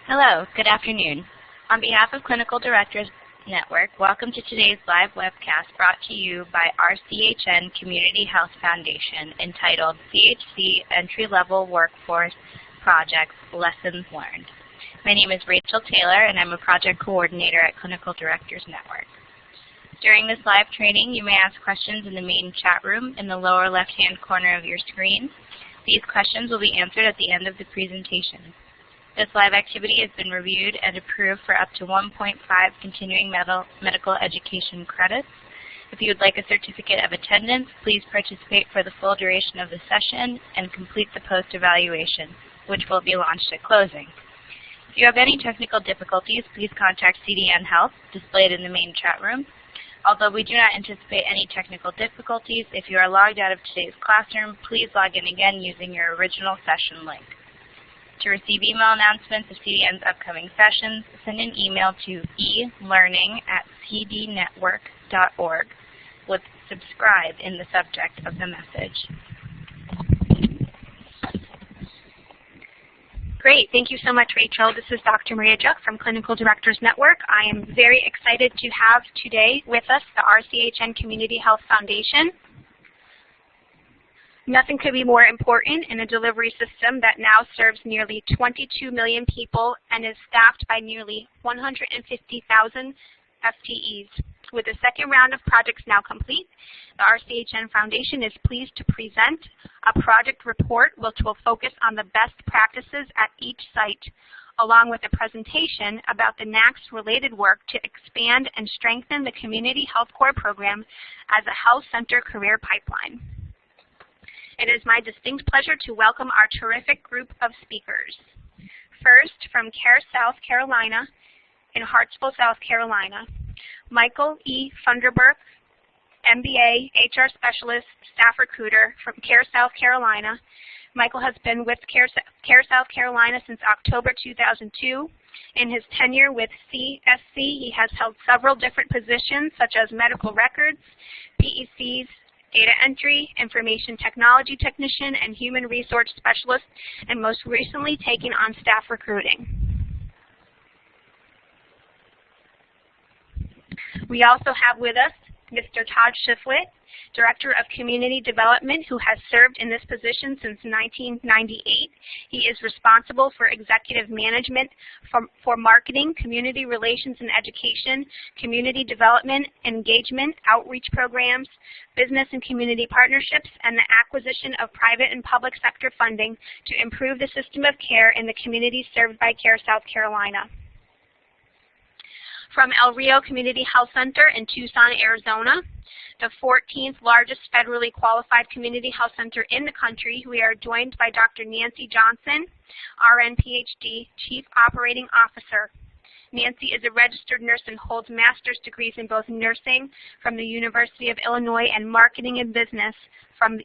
Hello, good afternoon. On behalf of Clinical Directors Network, welcome to today's live webcast brought to you by our CHN Community Health Foundation entitled CHC Entry-Level Workforce Projects Lessons Learned. My name is Rachel Taylor and I'm a project coordinator at Clinical Directors Network. During this live training, you may ask questions in the main chat room in the lower left-hand corner of your screen. These questions will be answered at the end of the presentation. This live activity has been reviewed and approved for up to 1.5 continuing medical education credits. If you would like a certificate of attendance, please participate for the full duration of the session and complete the post-evaluation, which will be launched at closing. If you have any technical difficulties, please contact CDN Health, displayed in the main chat room. Although we do not anticipate any technical difficulties, if you are logged out of today's classroom, please log in again using your original session link. To receive email announcements of CDN's upcoming sessions, send an email to elearning@cdnetwork.org with subscribe in the subject of the message. Great. Thank you so much, Rachel. This is Dr. Maria Juk from Clinical Directors Network. I am very excited to have today with us the RCHN Community Health Foundation. Nothing could be more important in a delivery system that now serves nearly 22 million people and is staffed by nearly 150,000 FTEs. With the second round of projects now complete, the RCHN Foundation is pleased to present a project report which will focus on the best practices at each site, along with a presentation about the NACS-related work to expand and strengthen the Community Health Core program as a health center career pipeline. It is my distinct pleasure to welcome our terrific group of speakers. First, from CARE South Carolina in Hartsville, South Carolina, Michael E. Funderburk, MBA, HR Specialist, Staff Recruiter from CARE South Carolina. Michael has been with CARE South Carolina since October 2002. In his tenure with CHC, he has held several different positions such as medical records, PECs, data entry, information technology technician, and human resource specialist, and most recently taking on staff recruiting. We also have with us Mr. Todd Shiflett, Director of Community Development, who has served in this position since 1998. He is responsible for executive management for marketing, community relations and education, community development, engagement, outreach programs, business and community partnerships, and the acquisition of private and public sector funding to improve the system of care in the communities served by CARE South Carolina. From El Rio Community Health Center in Tucson, Arizona, the 14th largest federally qualified community health center in the country, we are joined by Dr. Nancy Johnson, RN PhD, Chief Operating Officer. Nancy is a registered nurse and holds master's degrees in both nursing from the University of Illinois and marketing and business from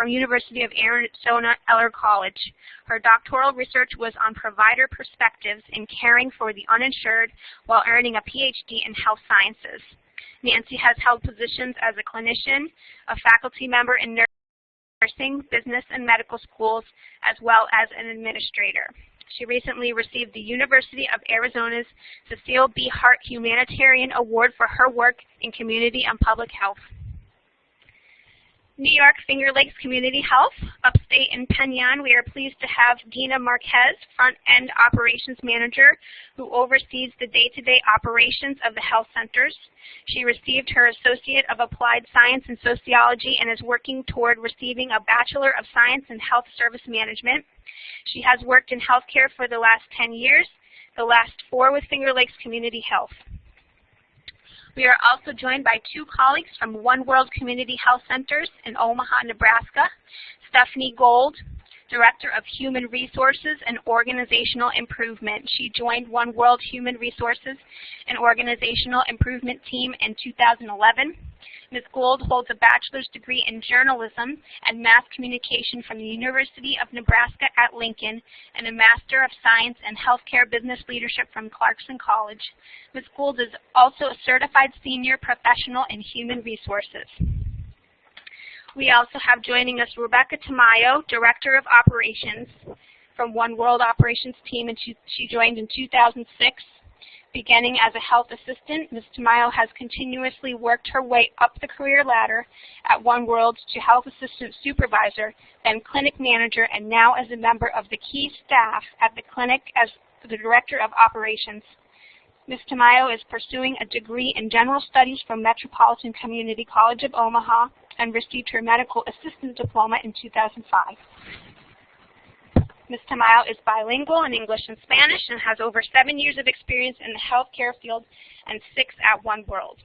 University of Arizona Eller College. Her doctoral research was on provider perspectives in caring for the uninsured while earning a PhD in health sciences. Nancy has held positions as a clinician, a faculty member in nursing, business, and medical schools, as well as an administrator. She recently received the University of Arizona's Cecil B. Hart Humanitarian Award for her work in community and public health. New York Finger Lakes Community Health, upstate in Penyon, we are pleased to have Dina Marquez, Front-End Operations Manager, who oversees the day-to-day operations of the health centers. She received her Associate of Applied Science in Sociology and is working toward receiving a Bachelor of Science in Health Service Management. She has worked in healthcare for the last 10 years, the last 4 with Finger Lakes Community Health. We are also joined by 2 colleagues from One World Community Health Centers in Omaha, Nebraska, Stephanie Gold, Director of Human Resources and Organizational Improvement. She joined One World Human Resources and Organizational Improvement team in 2011. Ms. Gould holds a bachelor's degree in journalism and mass communication from the University of Nebraska at Lincoln and a Master of Science in Healthcare Business Leadership from Clarkson College. Ms. Gould is also a certified senior professional in human resources. We also have joining us Rebecca Tamayo, Director of Operations. from One World operations team, and she joined in 2006. Beginning as a health assistant, Ms. Tamayo has continuously worked her way up the career ladder at One World to health assistant supervisor, then clinic manager, and now as a member of the key staff at the clinic as the director of operations. Ms. Tamayo is pursuing a degree in general studies from Metropolitan Community College of Omaha and received her medical assistant diploma in 2005. Ms. Tamayo is bilingual in English and Spanish and has over 7 years of experience in the healthcare field and 6 at One World.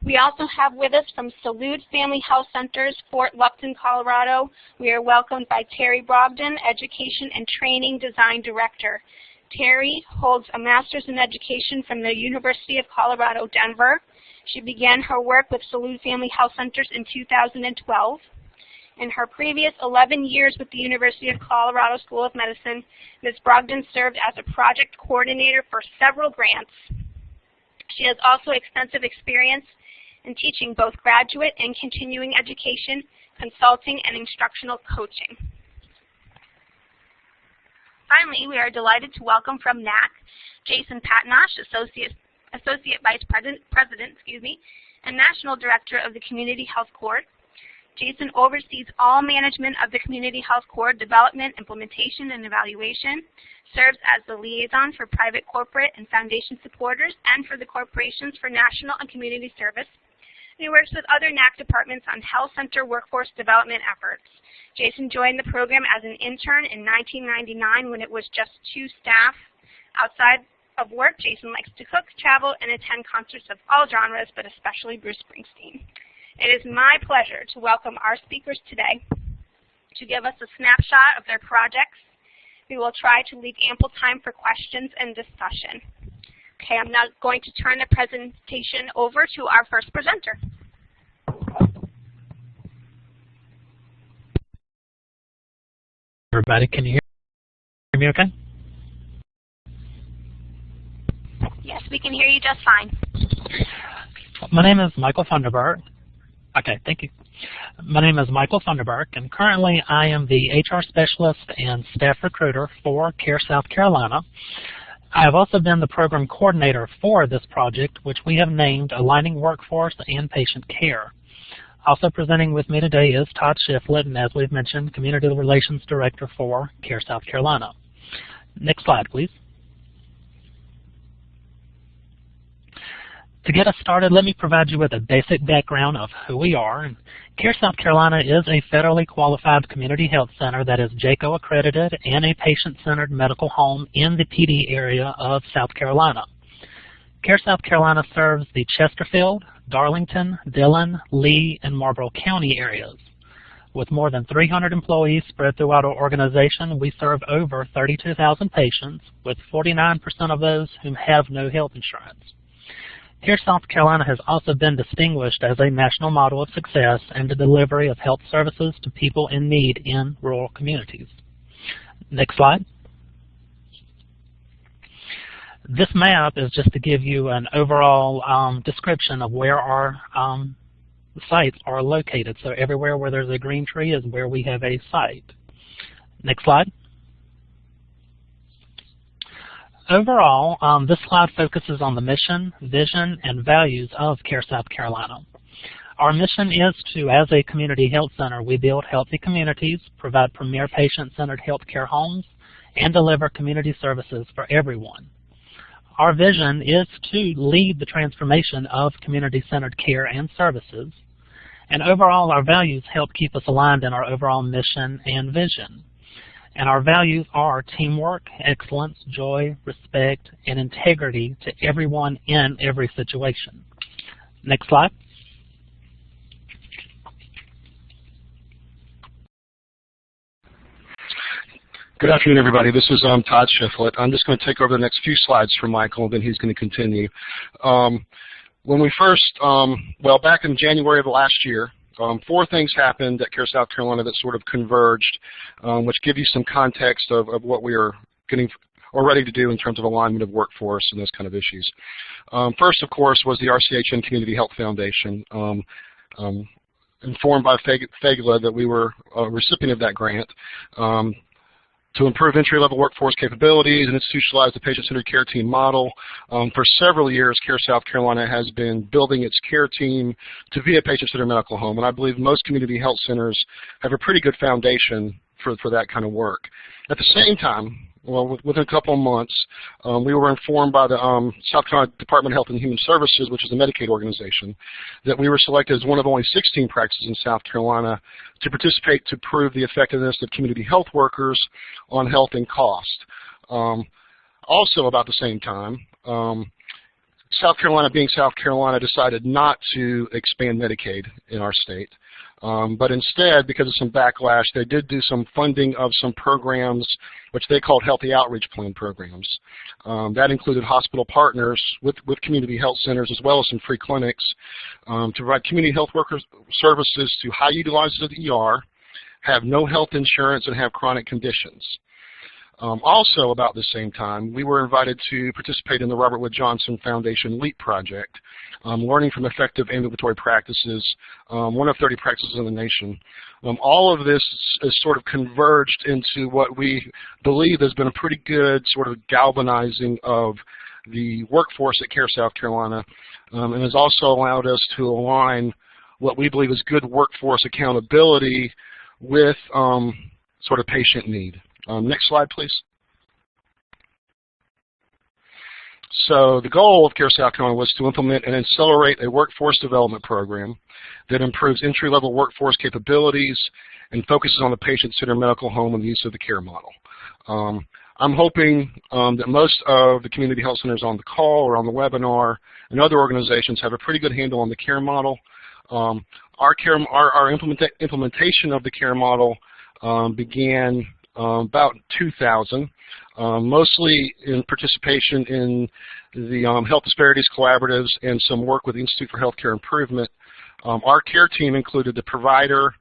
We also have with us from Salud Family Health Centers, Fort Lupton, Colorado. We are welcomed by Terry Brogdon, Education and Training Design Director. Terry holds a master's in education from the University of Colorado, Denver. She began her work with Salud Family Health Centers in 2012. In her previous 11 years with the University of Colorado School of Medicine, Ms. Brogdon served as a project coordinator for several grants. She has also extensive experience in teaching both graduate and continuing education, consulting, and instructional coaching. Finally, we are delighted to welcome from NAC, Jason Patnash, Associate Vice President, and National Director of the Community Health Corps. Jason oversees all management of the Community Health Corps development, implementation, and evaluation, serves as the liaison for private, corporate, and foundation supporters, and for the Corporations for National and Community Service. He works with other NAC departments on health center workforce development efforts. Jason joined the program as an intern in 1999 when it was just 2 staff. Outside of work, Jason likes to cook, travel, and attend concerts of all genres, but especially Bruce Springsteen. It is my pleasure to welcome our speakers today to give us a snapshot of their projects. We will try to leave ample time for questions and discussion. Okay, I'm now going to turn the presentation over to our first presenter. Everybody, can you hear me okay? Yes, we can hear you just fine. My name is Michael Funderburg. Okay, thank you. My name is Michael Funderburg, and currently I am the HR specialist and staff recruiter for CARE South Carolina. I have also been the program coordinator for this project, which we have named Aligning Workforce and Patient Care. Also presenting with me today is Todd Shiflett, and as we've mentioned, Community Relations Director for CARE South Carolina. Next slide, please. To get us started, let me provide you with a basic background of who we are. And CARE South Carolina is a federally qualified community health center that is JACO accredited and a patient-centered medical home in the PD area of South Carolina. CARE South Carolina serves the Chesterfield, Darlington, Dillon, Lee, and Marlboro County areas. With more than 300 employees spread throughout our organization, we serve over 32,000 patients, with 49% of those who have no health insurance. CARE South Carolina has also been distinguished as a national model of success in the delivery of health services to people in need in rural communities. Next slide. This map is just to give you an overall description of where our sites are located. So everywhere where there's a green tree is where we have a site. Next slide. Overall, this slide focuses on the mission, vision, and values of CARE South Carolina. Our mission is to, as a community health center, we build healthy communities, provide premier patient-centered health care homes, and deliver community services for everyone. Our vision is to lead the transformation of community-centered care and services. And overall, our values help keep us aligned in our overall mission and vision. And our values are teamwork, excellence, joy, respect, and integrity to everyone in every situation. Next slide. Good afternoon, everybody. This is Todd Shiflett. I'm just going to take over the next few slides from Michael, and then he's going to continue. When we first, well, back in January of last year, 4 things happened at CARE South Carolina that sort of converged, which give you some context of what we are getting or ready to do in terms of alignment of workforce and those kind of issues. First, of course, was the RCHN Community Health Foundation. informed by FEGLA that we were a recipient of that grant, to improve entry-level workforce capabilities and institutionalize the patient-centered care team model. For several years, CARE South Carolina has been building its care team to be a patient-centered medical home, and I believe most community health centers have a pretty good foundation for that kind of work. At the same time, well, within a couple of months, we were informed by the South Carolina Department of Health and Human Services, which is a Medicaid organization, that we were selected as one of only 16 practices in South Carolina to participate to prove the effectiveness of community health workers on health and cost. Also, about the same time, South Carolina, being South Carolina, decided not to expand Medicaid in our state. But instead, because of some backlash, they did do some funding of some programs which they called Healthy Outreach Plan programs. That included hospital partners with community health centers as well as some free clinics to provide community health workers services to high utilizers of the ER, have no health insurance, and have chronic conditions. Also, about the same time, we were invited to participate in the Robert Wood Johnson Foundation LEAP project, learning from effective ambulatory practices, one of 30 practices in the nation. All of this is sort of converged into what we believe has been a pretty good sort of galvanizing of the workforce at CARE South Carolina, and has also allowed us to align what we believe is good workforce accountability with sort of patient need. Next slide, please. So the goal of CARE South Carolina was to implement and accelerate a workforce development program that improves entry-level workforce capabilities and focuses on the patient-centered medical home and the use of the care model. I'm hoping that most of the community health centers on the call or on the webinar and other organizations have a pretty good handle on the care model. Our implementation of the care model began about 2000, mostly in participation in the Health Disparities Collaboratives and some work with the Institute for Healthcare Improvement. Our care team included the provider,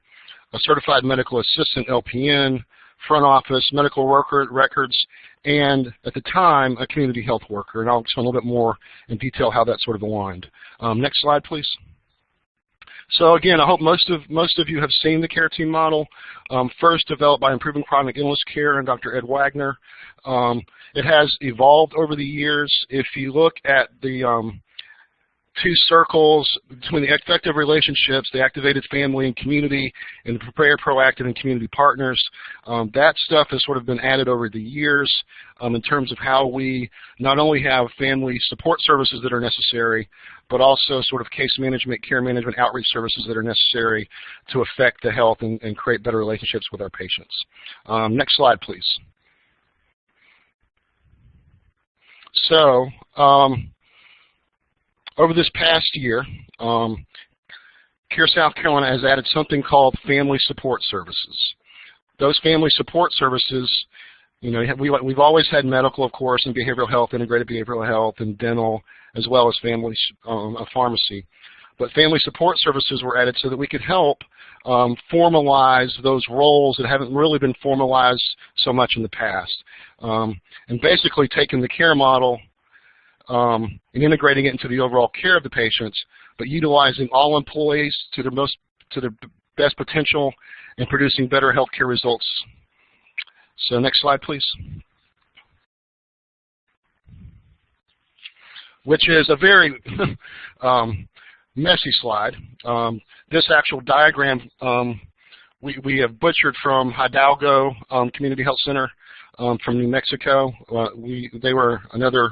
a certified medical assistant, LPN, front office, medical records, and at the time, a community health worker. And I'll explain a little bit more in detail how that sort of aligned. Next slide, please. So again, I hope most of you have seen the care team model, first developed by Improving Chronic Illness Care and Dr. Ed Wagner. It has evolved over the years. If you look at the two circles between the effective relationships, the activated family and community, and the prepared, proactive, and community partners, that stuff has sort of been added over the years in terms of how we not only have family support services that are necessary, but also sort of case management, care management, outreach services that are necessary to affect the health and create better relationships with our patients. Next slide, please. So, over this past year, CARE South Carolina has added something called family support services. Those family support services, you know, we've always had medical, of course, and behavioral health, integrated behavioral health, and dental, as well as family pharmacy. But family support services were added so that we could help formalize those roles that haven't really been formalized so much in the past. And basically taking the care model and integrating it into the overall care of the patients, but utilizing all employees to their best potential and producing better healthcare results. So next slide, please. Which is a very messy slide. This actual diagram we have butchered from Hidalgo Community Health Center from New Mexico. They were another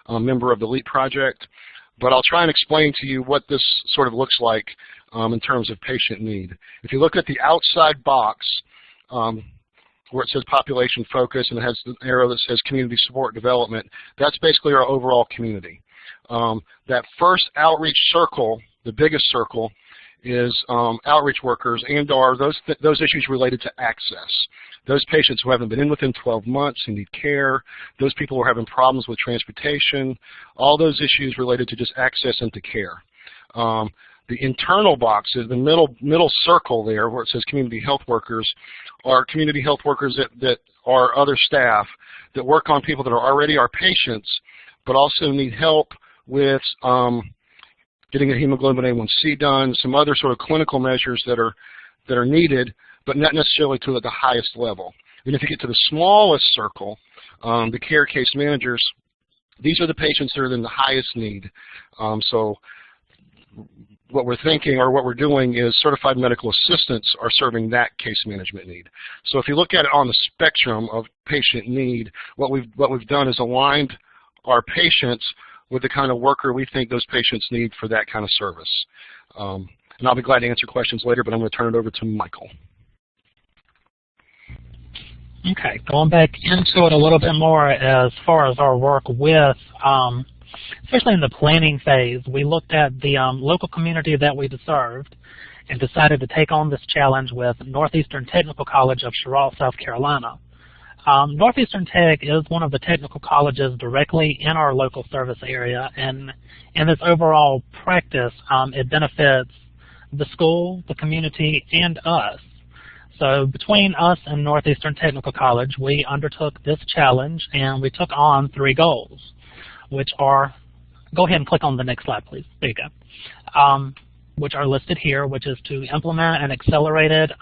member of the LEAP project, but I'll try and explain to you what this sort of looks like in terms of patient need. If you look at the outside box where it says population focus and it has the arrow that says community support development, that's basically our overall community. That first outreach circle, the biggest circle, is outreach workers and are those issues related to access. Those patients who haven't been in within 12 months who need care, those people who are having problems with transportation, all those issues related to just access into care. The internal boxes, the middle circle there where it says community health workers, are community health workers that are other staff that work on people that are already our patients but also need help with getting a hemoglobin A1C done, some other sort of clinical measures that are needed, but not necessarily to the highest level. And if you get to the smallest circle, the care case managers, these are the patients that are in the highest need. So what we're thinking or what we're doing is certified medical assistants are serving that case management need. So if you look at it on the spectrum of patient need, what we've done is aligned our patients with the kind of worker we think those patients need for that kind of service. And I'll be glad to answer questions later, but I'm going to turn it over to Michael. Okay, going back into it a little bit more as far as our work with, especially in the planning phase, we looked at the local community that we served and decided to take on this challenge with Northeastern Technical College of Sherrall, South Carolina. Northeastern Tech is one of the technical colleges directly in our local service area, and in this overall practice, it benefits the school, the community, and us. So between us and Northeastern Technical College, we undertook this challenge, and we took on 3 goals, which are, go ahead and click on the next slide, please. There you go. Which are listed here, which is to implement an accelerated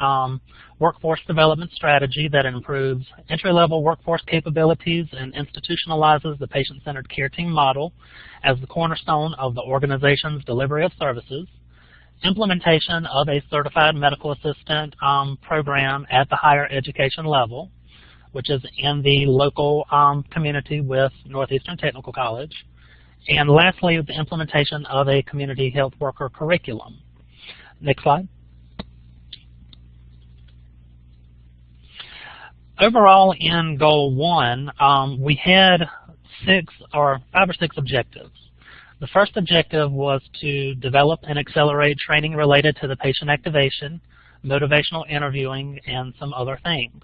workforce development strategy that improves entry-level workforce capabilities and institutionalizes the patient-centered care team model as the cornerstone of the organization's delivery of services, implementation of a certified medical assistant program at the higher education level, which is in the local community with Northeastern Technical College, and lastly, the implementation of a community health worker curriculum. Next slide. Overall, in Goal 1, we had 5 or 6 objectives. The first objective was to develop and accelerate training related to the patient activation, motivational interviewing, and some other things.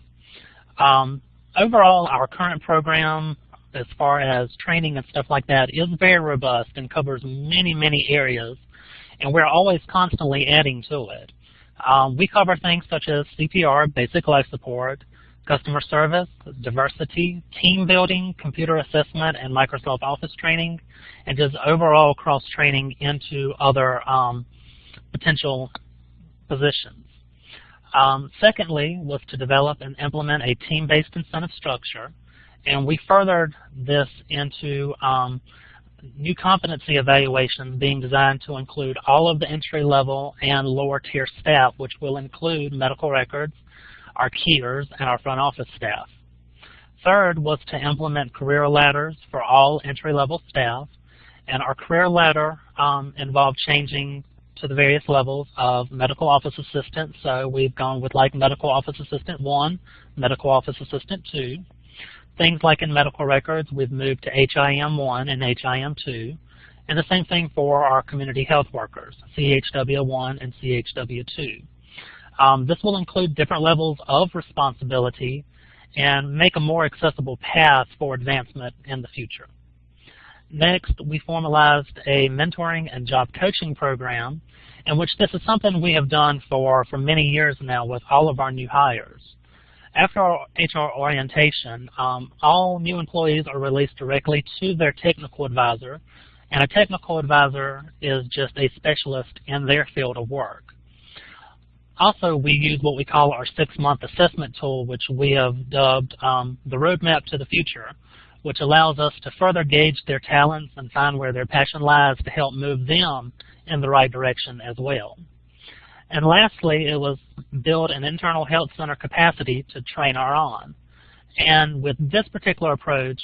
Overall, our current program, as far as training and stuff like that, is very robust and covers many, many areas, and we're always constantly adding to it. We cover things such as CPR, basic life support, customer service, diversity, team building, computer assessment, and Microsoft Office training, and just overall cross-training into other potential positions. Secondly, was to develop and implement a team-based incentive structure, and we furthered this into new competency evaluations being designed to include all of the entry-level and lower-tier staff, which will include medical records, our keyers, and our front office staff. Third was to implement career ladders for all entry-level staff, and our career ladder involved changing to the various levels of medical office assistant. So we've gone with like medical office assistant 1, medical office assistant 2. Things like in medical records, we've moved to HIM 1 and HIM 2. And the same thing for our community health workers, CHW 1 and CHW 2. This will include different levels of responsibility and make a more accessible path for advancement in the future. Next, we formalized a mentoring and job coaching program, in which this is something we have done for many years now with all of our new hires. After our HR orientation, all new employees are released directly to their technical advisor, and a technical advisor is just a specialist in their field of work. Also, we use what we call our 6-month assessment tool, which we have dubbed the roadmap to the future, which allows us to further gauge their talents and find where their passion lies to help move them in the right direction as well. And lastly, it was build an internal health center capacity to train our on. And with this particular approach,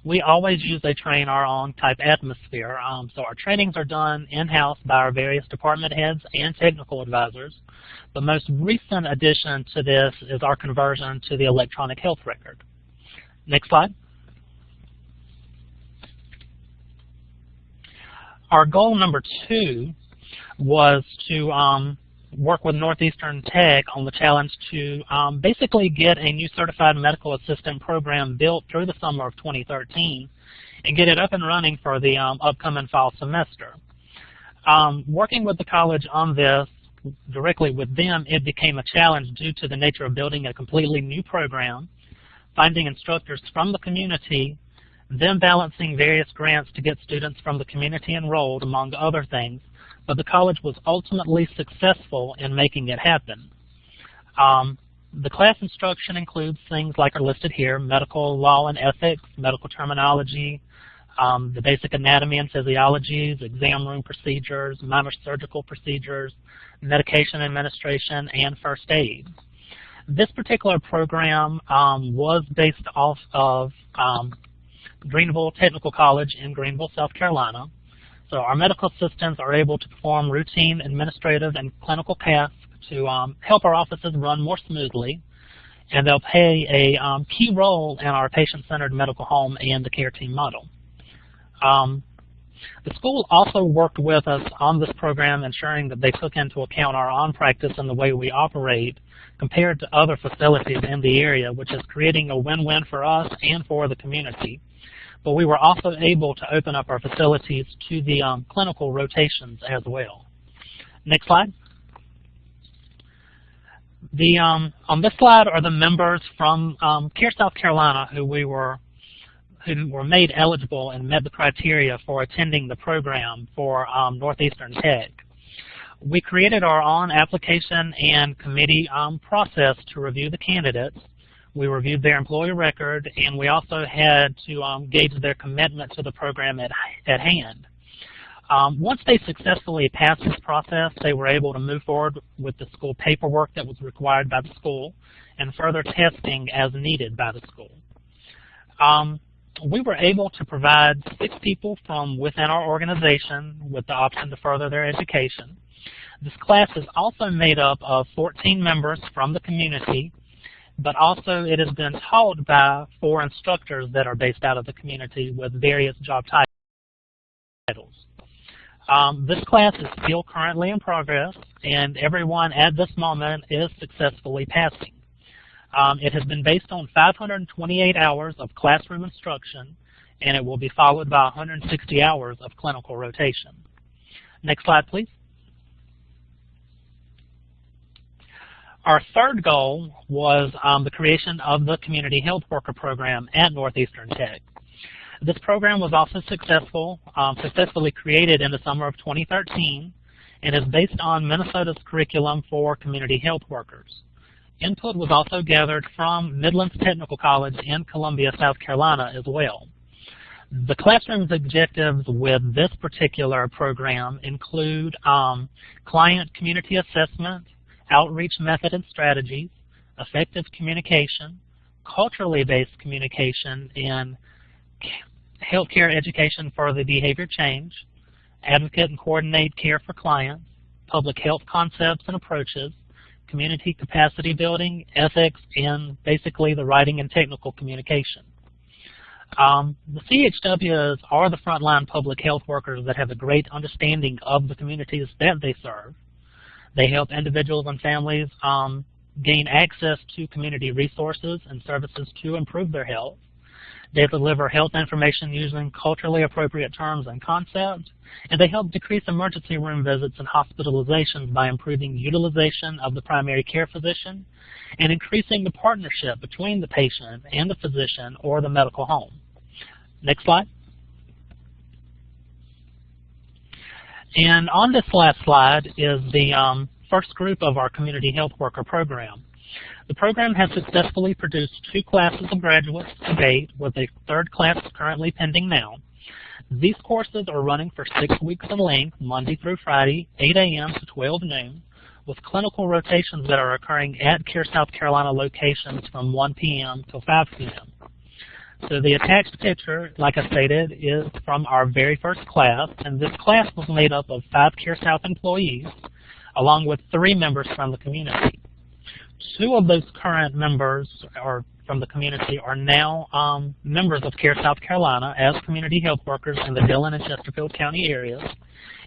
we always use a train our own type atmosphere. So our trainings are done in-house by our various department heads and technical advisors. The most recent addition to this is our conversion to the electronic health record. Next slide. Our goal number 2 was to work with Northeastern Tech on the challenge to basically get a new certified medical assistant program built through the summer of 2013 and get it up and running for the upcoming fall semester. Working with the college on this, directly with them, it became a challenge due to the nature of building a completely new program, finding instructors from the community then balancing various grants to get students from the community enrolled, among other things, but the college was ultimately successful in making it happen. The class instruction includes things like are listed here: medical law and ethics, medical terminology, the basic anatomy and physiologies, exam room procedures, minor surgical procedures, medication administration, and first aid. This particular program was based off of Greenville Technical College in Greenville, South Carolina. So our medical assistants are able to perform routine administrative and clinical tasks to help our offices run more smoothly, and they'll play a key role in our patient-centered medical home and the care team model. The school also worked with us on this program, ensuring that they took into account our on-practice and the way we operate compared to other facilities in the area, which is creating a win-win for us and for the community. But we were also able to open up our facilities to the clinical rotations as well. Next slide. On this slide are the members from CARE South Carolina who were made eligible and met the criteria for attending the program for Northeastern Tech. We created our own application and committee process to review the candidates. We reviewed their employee record, and we also had to gauge their commitment to the program at hand. Once they successfully passed this process, they were able to move forward with the school paperwork that was required by the school and further testing as needed by the school. We were able to provide 6 people from within our organization with the option to further their education. This class is also made up of 14 members from the community, but also it has been taught by 4 instructors that are based out of the community with various job titles. This class is still currently in progress, and everyone at this moment is successfully passing. It has been based on 528 hours of classroom instruction, and it will be followed by 160 hours of clinical rotation. Next slide, please. Our third goal was the creation of the Community Health Worker Program at Northeastern Tech. This program was also successfully created in the summer of 2013 and is based on Minnesota's curriculum for community health workers. Input was also gathered from Midlands Technical College in Columbia, South Carolina as well. The classroom's objectives with this particular program include client community assessment, outreach method and strategies, effective communication, culturally based communication, and healthcare education for the behavior change, advocate and coordinate care for clients, public health concepts and approaches, community capacity building, ethics, and basically the writing and technical communication. The CHWs are the frontline public health workers that have a great understanding of the communities that they serve. They help individuals and families gain access to community resources and services to improve their health. They deliver health information using culturally appropriate terms and concepts, and they help decrease emergency room visits and hospitalizations by improving utilization of the primary care physician and increasing the partnership between the patient and the physician or the medical home. Next slide. And on this last slide is the first group of our Community Health Worker Program. The program has successfully produced 2 classes of graduates to date, with a 3rd class currently pending now. These courses are running for 6 weeks in length, Monday through Friday, 8 a.m. to 12 noon, with clinical rotations that are occurring at CARE South Carolina locations from 1 p.m. till 5 p.m. So the attached picture, like I stated, is from our very first class, and this class was made up of 5 CARE South employees, along with 3 members from the community. 2 of those current members from the community are now members of CARE South Carolina as community health workers in the Dillon and Chesterfield County areas,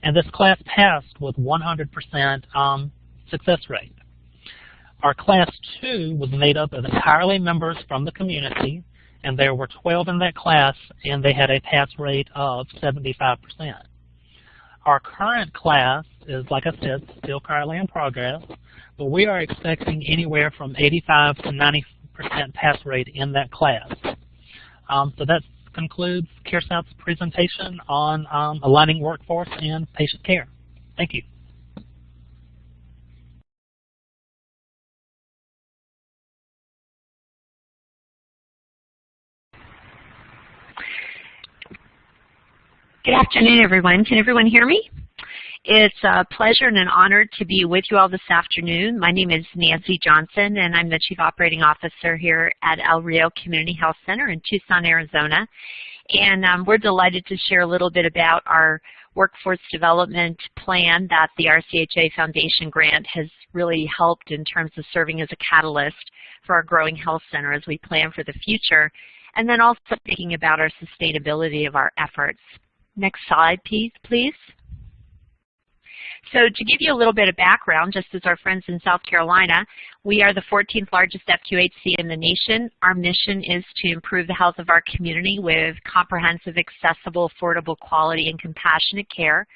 and this class passed with 100% success rate. Our Class 2 was made up of entirely members from the community, and there were 12 in that class, and they had a pass rate of 75%. Our current class is, like I said, still currently in progress, but we are expecting anywhere from 85 to 90% pass rate in that class. So that's concludes CareSouth's presentation on aligning workforce and patient care. Thank you. Good afternoon, everyone. Can everyone hear me? It's a pleasure and an honor to be with you all this afternoon. My name is Nancy Johnson, and I'm the Chief Operating Officer here at El Rio Community Health Center in Tucson, Arizona. And we're delighted to share a little bit about our workforce development plan that the RCHA Foundation grant has really helped in terms of serving as a catalyst for our growing health center as we plan for the future, and then also thinking about our sustainability of our efforts. Next slide, please. So to give you a little bit of background, just as our friends in South Carolina, we are the 14th largest FQHC in the nation. Our mission is to improve the health of our community with comprehensive, accessible, affordable, quality, and compassionate care.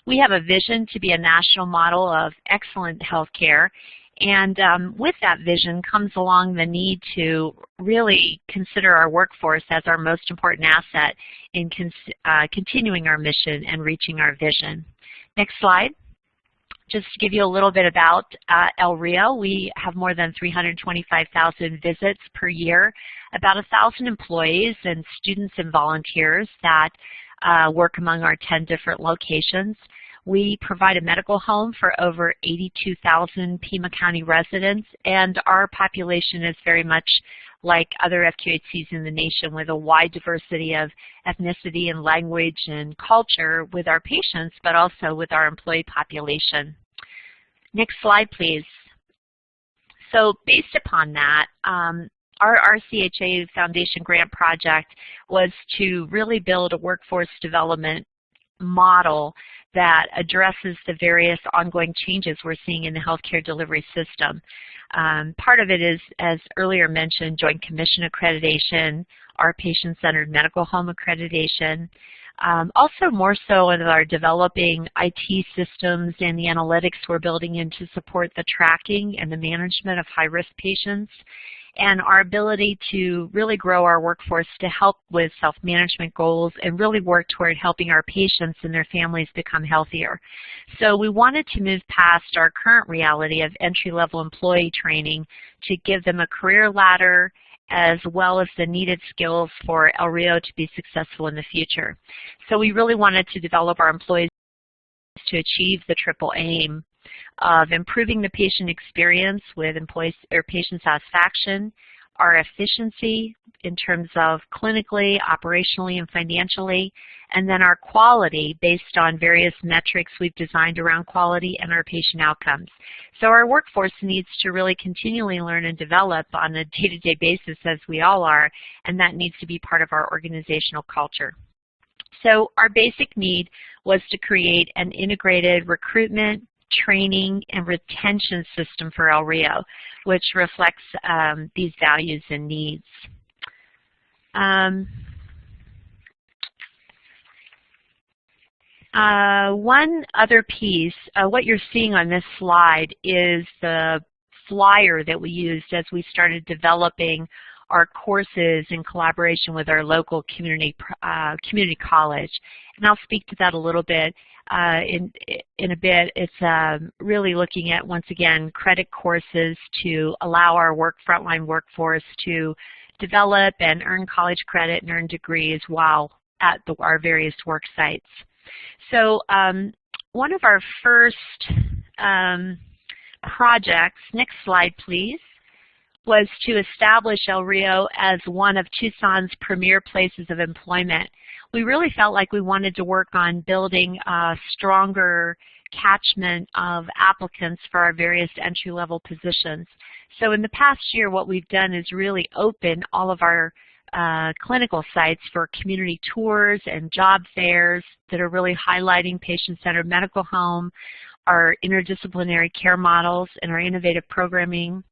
We have a vision to be a national model of excellent health care. And with that vision comes along the need to really consider our workforce as our most important asset in continuing our mission and reaching our vision. Next slide. Just to give you a little bit about El Rio, we have more than 325,000 visits per year, about 1,000 employees and students and volunteers that work among our 10 different locations. We provide a medical home for over 82,000 Pima County residents, and our population is very much like other FQHCs in the nation with a wide diversity of ethnicity and language and culture with our patients, but also with our employee population. Next slide, please. So based upon that, our RCHA Foundation grant project was to really build a workforce development model that addresses the various ongoing changes we're seeing in the healthcare delivery system. Part of it is, as earlier mentioned, Joint Commission accreditation, our patient-centered medical home accreditation. Also more so in our developing IT systems and the analytics we're building in to support the tracking and the management of high-risk patients, and our ability to really grow our workforce to help with self-management goals and really work toward helping our patients and their families become healthier. So we wanted to move past our current reality of entry-level employee training to give them a career ladder as well as the needed skills for El Rio to be successful in the future. So we really wanted to develop our employees to achieve the triple aim of improving the patient experience with patient satisfaction, our efficiency in terms of clinically, operationally, and financially, and then our quality based on various metrics we've designed around quality and our patient outcomes. So our workforce needs to really continually learn and develop on a day-to-day basis, as we all are, and that needs to be part of our organizational culture. So our basic need was to create an integrated recruitment, training, and retention system for El Rio, which reflects these values and needs. One other piece, what you're seeing on this slide is the flyer that we used as we started developing our courses in collaboration with our local community college. And I'll speak to that a little bit in a bit. It's really looking at, once again, credit courses to allow our frontline workforce to develop and earn college credit and earn degrees while at our various work sites. So one of our first projects, next slide please, was to establish El Rio as one of Tucson's premier places of employment. We really felt like we wanted to work on building a stronger catchment of applicants for our various entry-level positions. So in the past year, what we've done is really open all of our clinical sites for community tours and job fairs that are really highlighting patient-centered medical home, our interdisciplinary care models, and our innovative programming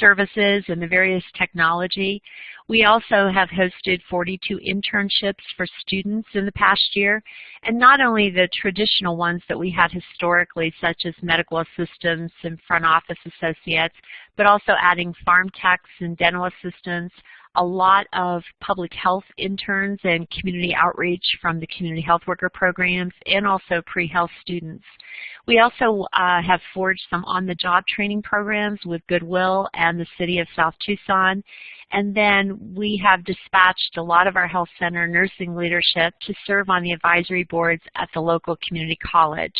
services and the various technology. We also have hosted 42 internships for students in the past year, and not only the traditional ones that we had historically, such as medical assistants and front office associates, but also adding farm techs and dental assistants, a lot of public health interns and community outreach from the community health worker programs, and also pre-health students. We also have forged some on-the-job training programs with Goodwill and the City of South Tucson. And then we have dispatched a lot of our health center nursing leadership to serve on the advisory boards at the local community college.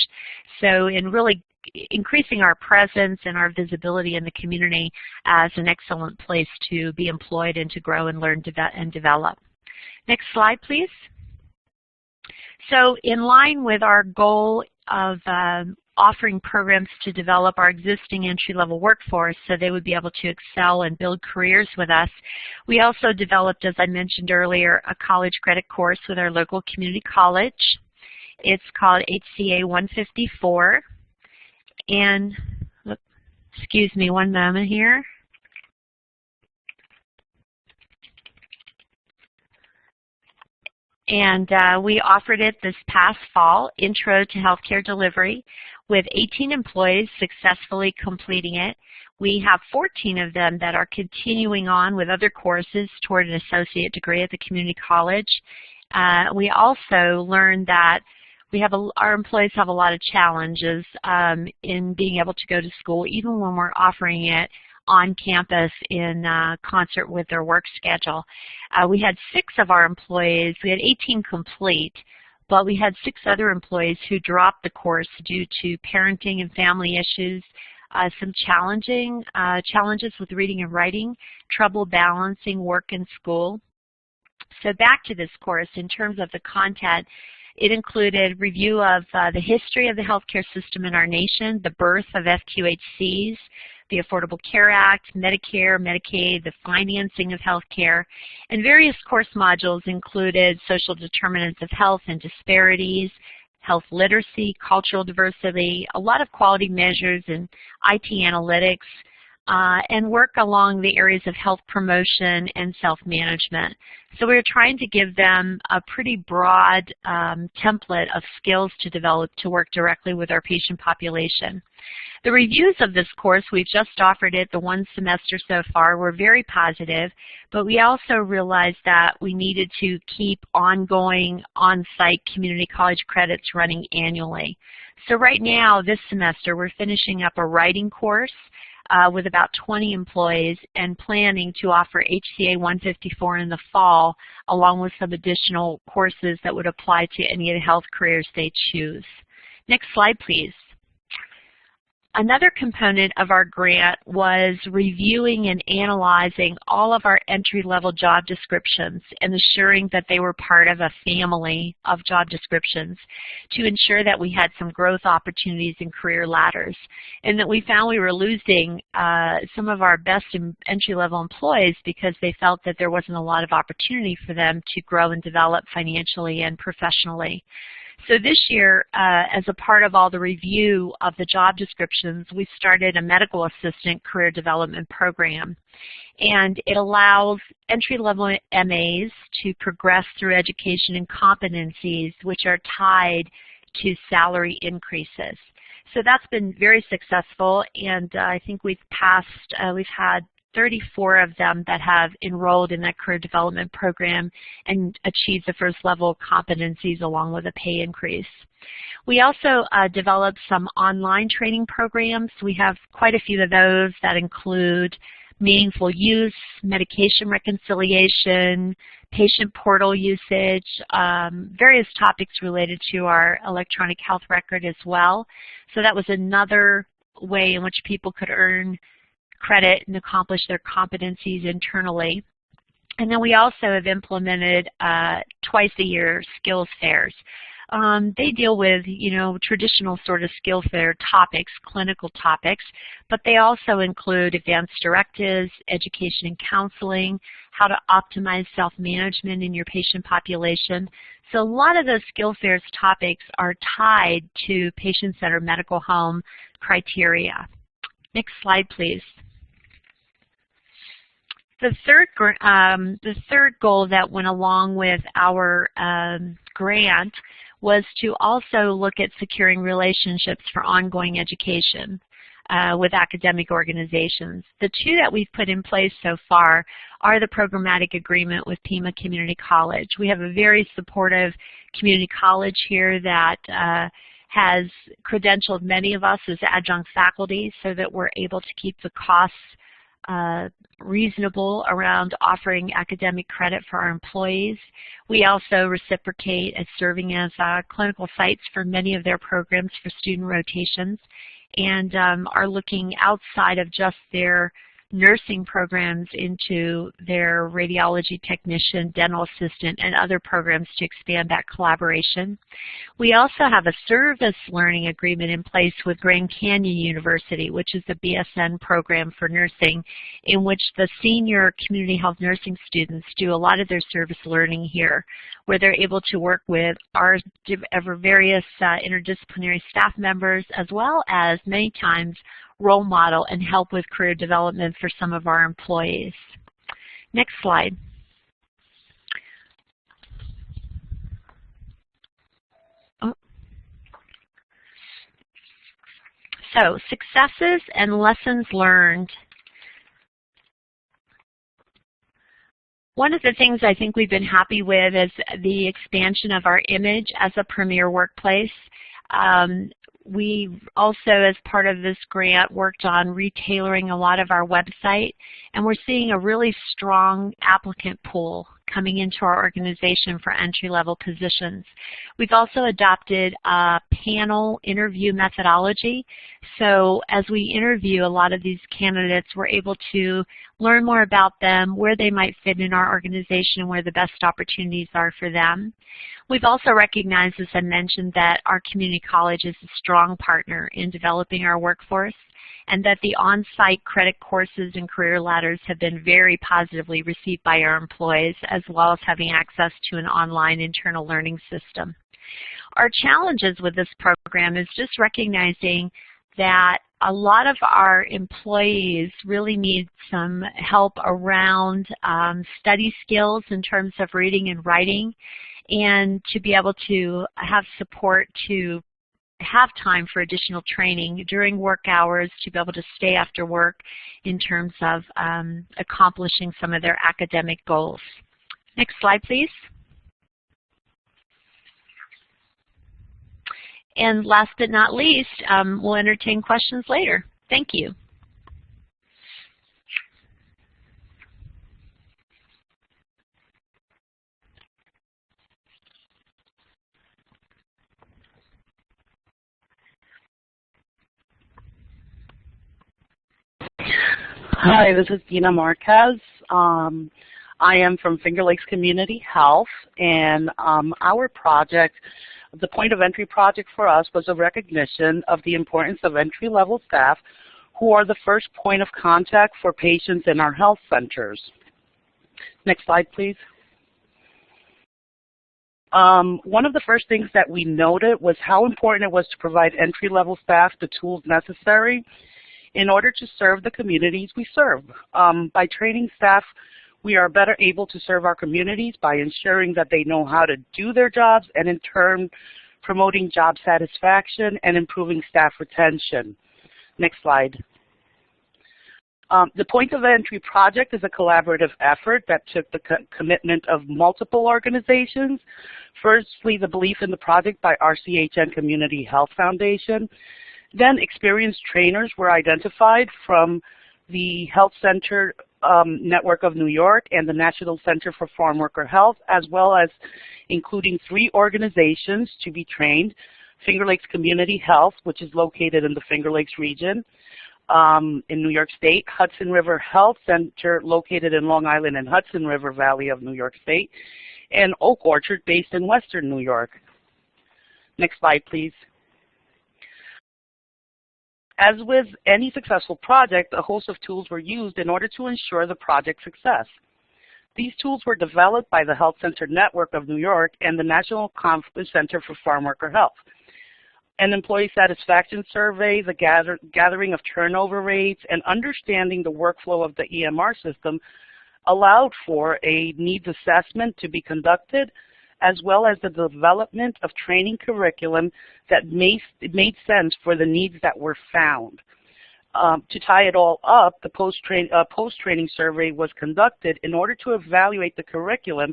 So in really increasing our presence and our visibility in the community as an excellent place to be employed and to grow and learn and develop. Next slide, please. So in line with our goal of offering programs to develop our existing entry-level workforce so they would be able to excel and build careers with us, we also developed, as I mentioned earlier, a college credit course with our local community college. It's called HCA 154. And, excuse me one moment here. And we offered it this past fall, Intro to Healthcare Delivery, with 18 employees successfully completing it. We have 14 of them that are continuing on with other courses toward an associate degree at the community college. We also learned that our employees have a lot of challenges in being able to go to school, even when we're offering it on campus in concert with their work schedule. We had 6 of our employees, we had 18 complete, but we had 6 other employees who dropped the course due to parenting and family issues, some challenges with reading and writing, trouble balancing work and school. So back to this course, in terms of the content, it included review of the history of the healthcare system in our nation, the birth of FQHCs, the Affordable Care Act, Medicare, Medicaid, the financing of healthcare, and various course modules included social determinants of health and disparities, health literacy, cultural diversity, a lot of quality measures and IT analytics, and work along the areas of health promotion and self-management. So we're trying to give them a pretty broad template of skills to develop to work directly with our patient population. The reviews of this course, we've just offered it the one semester so far, were very positive, but we also realized that we needed to keep ongoing on-site community college credits running annually. So right now, this semester, we're finishing up a writing course with about 20 employees and planning to offer HCA 154 in the fall, along with some additional courses that would apply to any of the health careers they choose. Next slide, please. Another component of our grant was reviewing and analyzing all of our entry-level job descriptions and ensuring that they were part of a family of job descriptions to ensure that we had some growth opportunities and career ladders, and that we found we were losing some of our best entry-level employees because they felt that there wasn't a lot of opportunity for them to grow and develop financially and professionally. So this year, as a part of all the review of the job descriptions, we started a medical assistant career development program. And it allows entry-level MAs to progress through education and competencies which are tied to salary increases. So that's been very successful, and I think we've had 34 of them that have enrolled in that career development program and achieved the first level of competencies along with a pay increase. We also developed some online training programs. We have quite a few of those that include meaningful use, medication reconciliation, patient portal usage, various topics related to our electronic health record as well. So that was another way in which people could earn credit and accomplish their competencies internally. And then we also have implemented twice a year skills fairs. They deal with, traditional sort of skill fair topics, clinical topics, but they also include advanced directives, education and counseling, how to optimize self-management in your patient population. So a lot of those skill fairs topics are tied to patient-centered medical home criteria. Next slide, please. The third goal that went along with our grant was to also look at securing relationships for ongoing education. with academic organizations. The two that we've put in place so far are the programmatic agreement with Pima Community College. We have a very supportive community college here that has credentialed many of us as adjunct faculty so that we're able to keep the costs reasonable around offering academic credit for our employees. We also reciprocate as serving as clinical sites for many of their programs for student rotations, and are looking outside of just their nursing programs into their radiology technician, dental assistant, and other programs to expand that collaboration. We also have a service learning agreement in place with Grand Canyon University, which is the BSN program for nursing, in which the senior community health nursing students do a lot of their service learning here, where they're able to work with our various interdisciplinary staff members, as well as many times role model and help with career development for some of our employees. Next slide. So, successes and lessons learned. One of the things I think we've been happy with is the expansion of our image as a premier workplace. We also, as part of this grant, worked on retailoring a lot of our website, and we're seeing a really strong applicant pool coming into our organization for entry-level positions. We've also adopted a panel interview methodology, so as we interview a lot of these candidates, we're able to learn more about them, where they might fit in our organization, and where the best opportunities are for them. We've also recognized, as I mentioned, that our community college is a strong partner in developing our workforce, and that the on-site credit courses and career ladders have been very positively received by our employees, as well as having access to an online internal learning system. Our challenges with this program is just recognizing that a lot of our employees really need some help around study skills in terms of reading and writing, and to be able to have support to have time for additional training during work hours, to be able to stay after work in terms of accomplishing some of their academic goals. Next slide, please. And last but not least, we'll entertain questions later. Thank you. Hi, this is Dina Marquez. I am from Finger Lakes Community Health, and our project, the point of entry project for us, was a recognition of the importance of entry-level staff who are the first point of contact for patients in our health centers. Next slide, please. One of the first things that we noted was how important it was to provide entry-level staff the tools necessary in order to serve the communities we serve. By training staff, we are better able to serve our communities by ensuring that they know how to do their jobs, and in turn promoting job satisfaction and improving staff retention. Next slide. The Point of Entry project is a collaborative effort that took the commitment of multiple organizations. Firstly, the belief in the project by RCHN Community Health Foundation. Then experienced trainers were identified from the Health Center Network of New York and the National Center for Farm Worker Health, as well as including 3 organizations to be trained: Finger Lakes Community Health, which is located in the Finger Lakes region in New York State; Hudson River Health Center, located in Long Island and Hudson River Valley of New York State; and Oak Orchard, based in Western New York. Next slide, please. As with any successful project, a host of tools were used in order to ensure the project's success. These tools were developed by the Health Center Network of New York and the National Center for Farm Worker Health. An employee satisfaction survey, the gathering of turnover rates, and understanding the workflow of the EMR system allowed for a needs assessment to be conducted, as well as the development of training curriculum that made sense for the needs that were found. To tie it all up, the post-training survey was conducted in order to evaluate the curriculum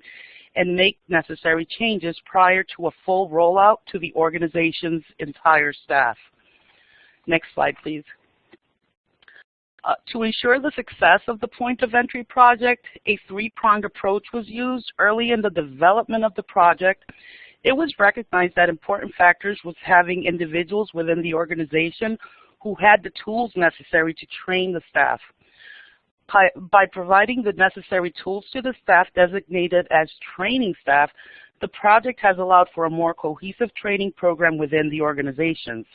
and make necessary changes prior to a full rollout to the organization's entire staff. Next slide, please. To ensure the success of the Point of Entry project, a three-pronged approach was used. Early in the development of the project, it was recognized that important factors was having individuals within the organization who had the tools necessary to train the staff. By providing the necessary tools to the staff designated as training staff, the project has allowed for a more cohesive training program within the organizations.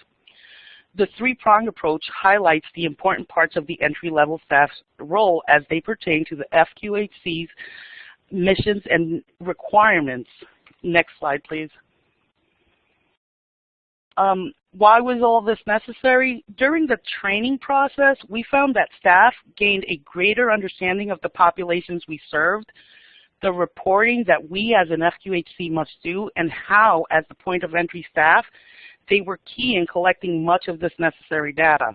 The three-pronged approach highlights the important parts of the entry-level staff's role as they pertain to the FQHC's missions and requirements. Next slide, please. Why was all this necessary? During the training process, we found that staff gained a greater understanding of the populations we served, the reporting that we as an FQHC must do, and how, as the point of entry staff, they were key in collecting much of this necessary data.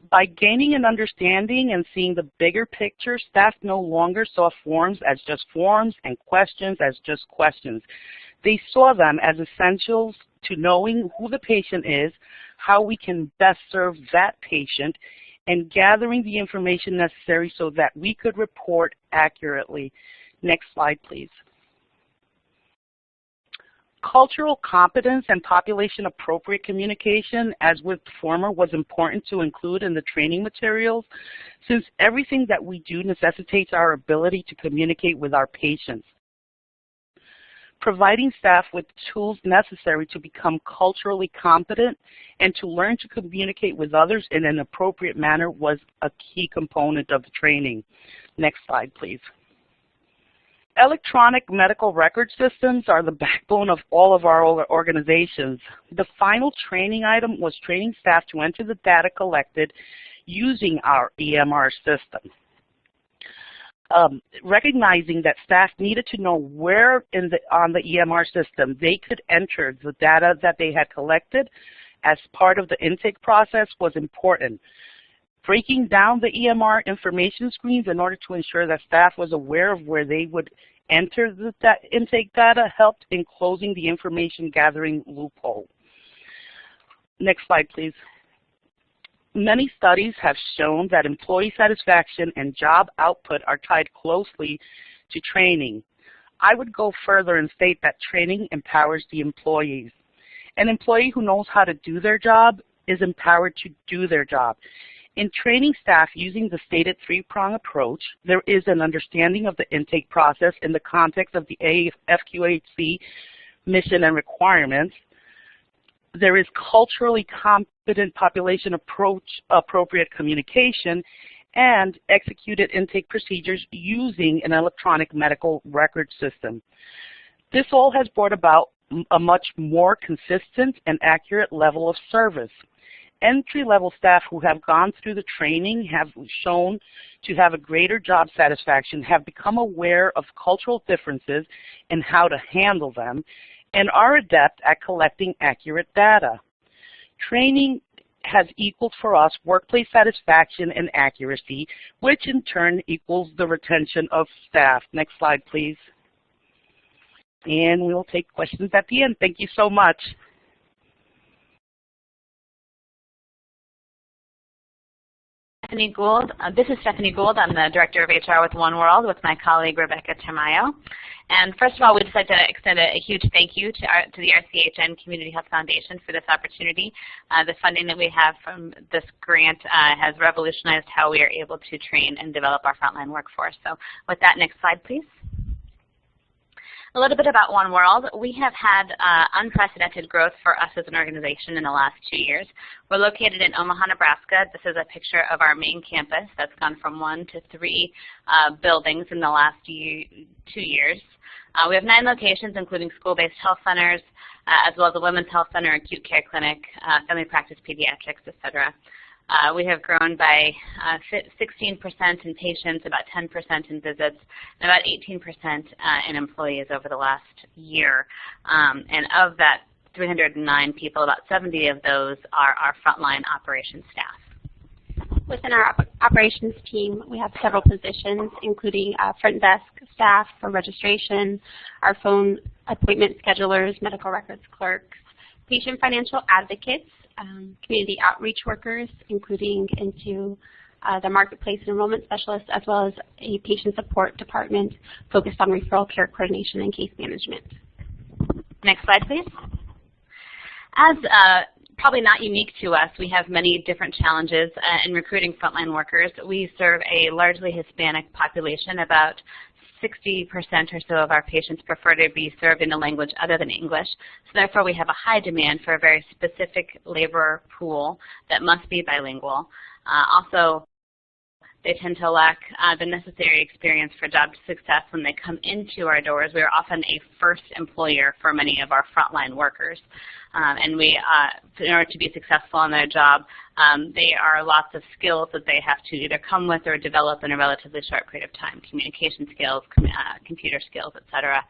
By gaining an understanding and seeing the bigger picture, staff no longer saw forms as just forms and questions as just questions. They saw them as essentials to knowing who the patient is, how we can best serve that patient, and gathering the information necessary so that we could report accurately. Next slide, please. Cultural competence and population-appropriate communication, as with the former, was important to include in the training materials, since everything that we do necessitates our ability to communicate with our patients. Providing staff with tools necessary to become culturally competent and to learn to communicate with others in an appropriate manner was a key component of the training. Next slide, please. Electronic medical record systems are the backbone of all of our organizations. The final training item was training staff to enter the data collected using our EMR system. Recognizing that staff needed to know where on the EMR system they could enter the data that they had collected as part of the intake process was important. Breaking down the EMR information screens in order to ensure that staff was aware of where they would enter the intake data helped in closing the information gathering loophole. Next slide, please. Many studies have shown that employee satisfaction and job output are tied closely to training. I would go further and state that training empowers the employees. An employee who knows how to do their job is empowered to do their job. In training staff using the stated three-prong approach, there is an understanding of the intake process in the context of the FQHC mission and requirements. There is culturally competent population appropriate communication and executed intake procedures using an electronic medical record system. This all has brought about a much more consistent and accurate level of service. Entry-level staff who have gone through the training have shown to have a greater job satisfaction, have become aware of cultural differences and how to handle them, and are adept at collecting accurate data. Training has equaled for us workplace satisfaction and accuracy, which in turn equals the retention of staff. Next slide, please. And we'll take questions at the end. Thank you so much. Stephanie Gould. This is Stephanie Gould. I'm the Director of HR with One World with my colleague Rebecca Tamayo. And first of all, we'd just like to extend a huge thank you to the RCHN Community Health Foundation for this opportunity. The funding that we have from this grant has revolutionized how we are able to train and develop our frontline workforce. So with that, next slide, please. A little bit about One World. We have had unprecedented growth for us as an organization in the last 2 years. We're located in Omaha, Nebraska. This is a picture of our main campus that's gone from 1 to 3 buildings in the last 2 years. We have 9 locations, including school-based health centers, as well as a women's health center, acute care clinic, family practice, pediatrics, etc. We have grown by 16% in patients, about 10% in visits, and about 18% in employees over the last year. And of that 309 people, about 70 of those are our frontline operations staff. Within our operations team, we have several positions, including front desk staff for registration, our phone appointment schedulers, medical records clerks, patient financial advocates, community outreach workers, including into the marketplace enrollment specialist, as well as a patient support department focused on referral care coordination and case management. Next slide, please. As probably not unique to us, we have many different challenges in recruiting frontline workers. We serve a largely Hispanic population. About 60% or so of our patients prefer to be served in a language other than English. So therefore, we have a high demand for a very specific labor pool that must be bilingual. Also, they tend to lack the necessary experience for job success when they come into our doors. We are often a first employer for many of our frontline workers. And we, in order to be successful in their job, they are lots of skills that they have to either come with or develop in a relatively short period of time: communication skills, computer skills, etc.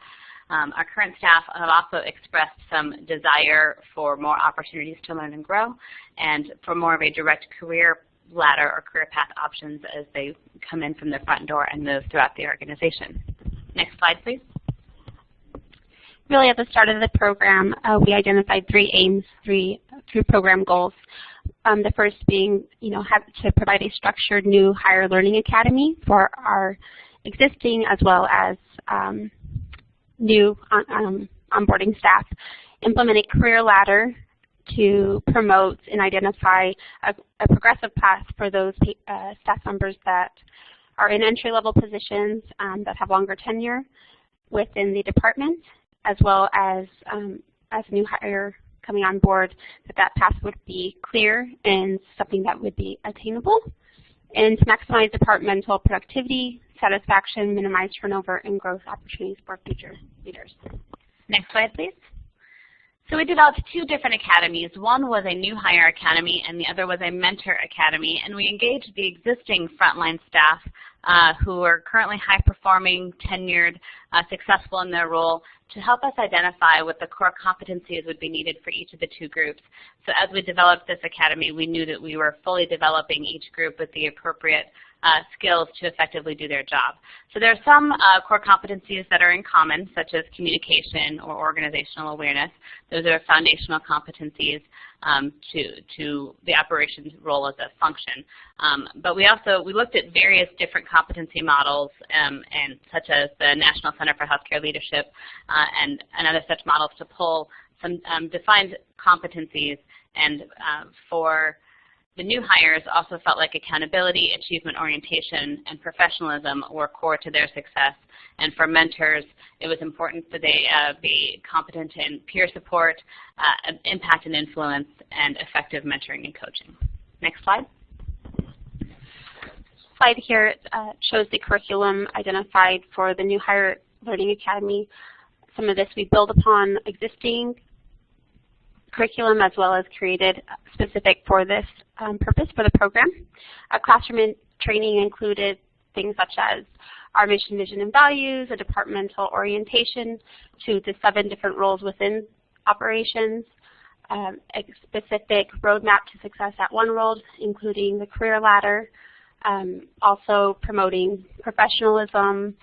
Our current staff have also expressed some desire for more opportunities to learn and grow, and for more of a direct career ladder or career path options as they come in from the front door and move throughout the organization. Next slide, please. Really, at the start of the program, we identified 3 aims, three program goals. The first being, to provide a structured new higher learning academy for our existing as well as new onboarding staff. Implement a career ladder to promote and identify a progressive path for those staff members that are in entry-level positions that have longer tenure within the department, as well as a new hire coming on board, that path would be clear and something that would be attainable, and to maximize departmental productivity, satisfaction, minimize turnover, and growth opportunities for future leaders. Next slide, please. So we developed 2 different academies. One was a new hire academy, and the other was a mentor academy. And we engaged the existing frontline staff who are currently high-performing, tenured, successful in their role, to help us identify what the core competencies would be needed for each of the 2 groups. So as we developed this academy, we knew that we were fully developing each group with the appropriate skills to effectively do their job. So there are some core competencies that are in common, such as communication or organizational awareness. Those are foundational competencies to the operations role as a function. But we looked at various different competency models, and such as the National Center for Healthcare Leadership and other such models, to pull some defined competencies. And for the new hires, also felt like accountability, achievement orientation, and professionalism were core to their success. And for mentors, it was important that they be competent in peer support, impact and influence, and effective mentoring and coaching. Next slide. Slide here shows the curriculum identified for the New Hire Learning Academy. Some of this we build upon existing curriculum, as well as created specific for this purpose for the program. Classroom training included things such as our mission, vision, and values, a departmental orientation to the 7 different roles within operations, a specific roadmap to success at one role, including the career ladder, also promoting professionalism,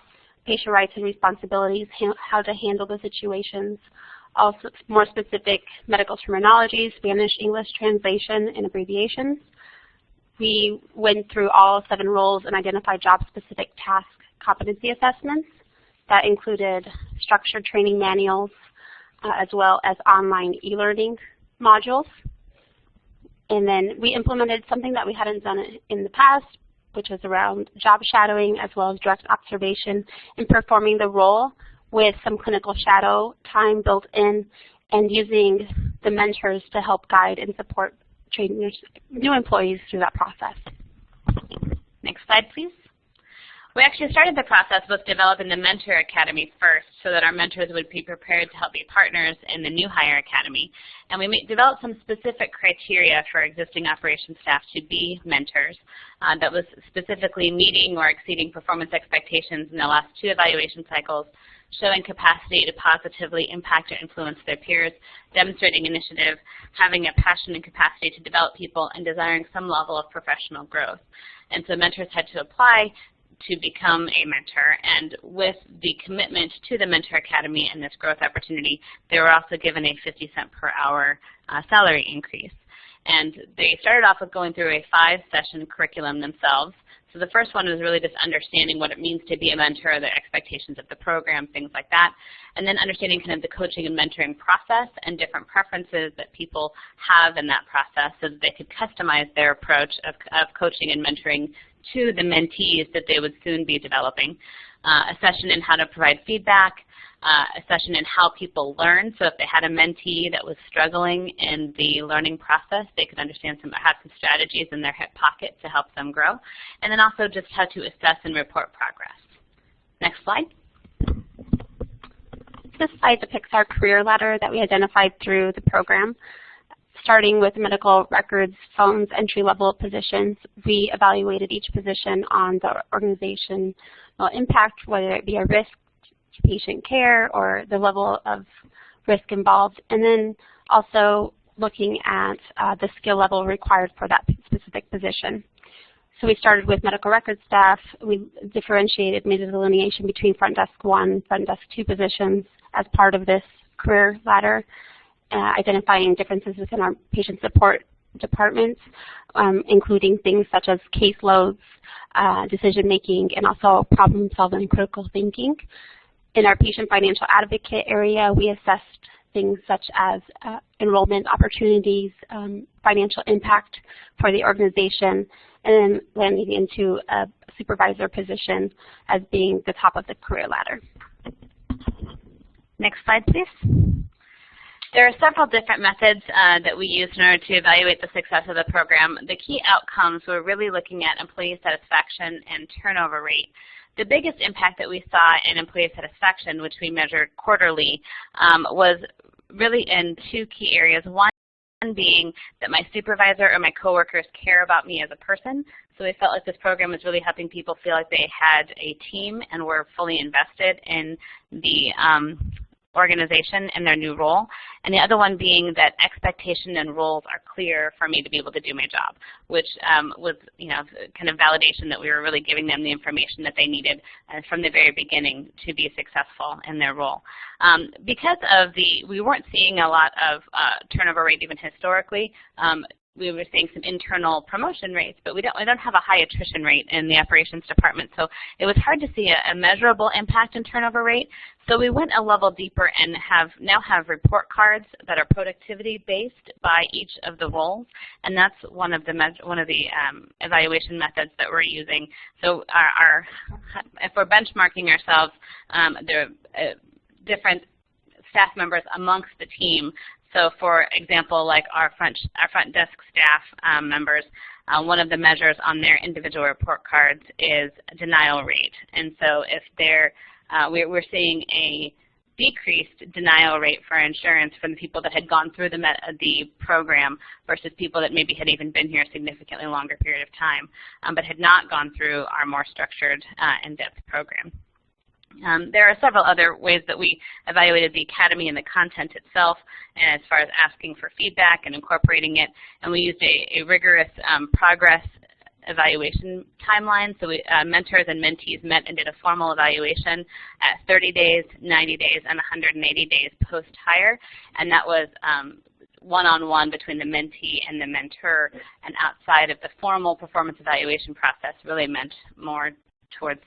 patient rights and responsibilities, how to handle the situations, also more specific medical terminology, Spanish, English translation, and abbreviations. We went through all 7 roles and identified job-specific task competency assessments that included structured training manuals, as well as online e-learning modules. And then we implemented something that we hadn't done in the past, which was around job shadowing, as well as direct observation and performing the role with some clinical shadow time built in, and using the mentors to help guide and support trainers, new employees through that process. Next slide, please. We actually started the process with developing the Mentor Academy first so that our mentors would be prepared to help be partners in the New Hire Academy. And we developed some specific criteria for existing operations staff to be mentors that was specifically meeting or exceeding performance expectations in the last 2 evaluation cycles, showing capacity to positively impact or influence their peers, demonstrating initiative, having a passion and capacity to develop people, and desiring some level of professional growth. And so mentors had to apply to become a mentor, and with the commitment to the Mentor Academy and this growth opportunity, they were also given a 50-cent per hour salary increase. And they started off with going through a 5-session curriculum themselves. So the first one was really just understanding what it means to be a mentor, the expectations of the program, things like that, and then understanding kind of the coaching and mentoring process and different preferences that people have in that process so that they could customize their approach of coaching and mentoring to the mentees that they would soon be developing. A session in how to provide feedback, a session in how people learn. So if they had a mentee that was struggling in the learning process, they could understand have some strategies in their hip pocket to help them grow. And then also just how to assess and report progress. Next slide. This slide depicts our career ladder that we identified through the program. Starting with medical records, phones, entry-level positions, we evaluated each position on the organizational impact, whether it be a risk to patient care or the level of risk involved, and then also looking at the skill level required for that specific position. So we started with medical records staff. We differentiated, made a delineation between front desk 1, front desk 2 positions as part of this career ladder, identifying differences within our patient support departments, including things such as caseloads, decision-making, and also problem-solving and critical thinking. In our patient financial advocate area, we assessed things such as enrollment opportunities, financial impact for the organization, and then landing into a supervisor position as being the top of the career ladder. Next slide, please. There are several different methods that we used in order to evaluate the success of the program. The key outcomes were really looking at employee satisfaction and turnover rate. The biggest impact that we saw in employee satisfaction, which we measured quarterly, was really in 2 key areas. One being that my supervisor or my coworkers care about me as a person. So we felt like this program was really helping people feel like they had a team and were fully invested in the organization and their new role, and the other one being that expectation and roles are clear for me to be able to do my job, which was, kind of validation that we were really giving them the information that they needed from the very beginning to be successful in their role. Because of we weren't seeing a lot of turnover rate even historically. We were seeing some internal promotion rates, but we don't have a high attrition rate in the operations department. So it was hard to see a measurable impact in turnover rate. So we went a level deeper and now have report cards that are productivity based by each of the roles, and that's one of the evaluation methods that we're using. So if we're benchmarking ourselves, there are different staff members amongst the team. So for example, like our front desk staff members, one of the measures on their individual report cards is denial rate. And so if we're seeing a decreased denial rate for insurance from the people that had gone through the program versus people that maybe had even been here a significantly longer period of time, but had not gone through our more structured, in-depth program. There are several other ways that we evaluated the academy and the content itself, as far as asking for feedback and incorporating it. And we used a rigorous progress evaluation timeline. So mentors and mentees met and did a formal evaluation at 30 days, 90 days, and 180 days post-hire. And that was one-on-one between the mentee and the mentor, and outside of the formal performance evaluation process really meant more towards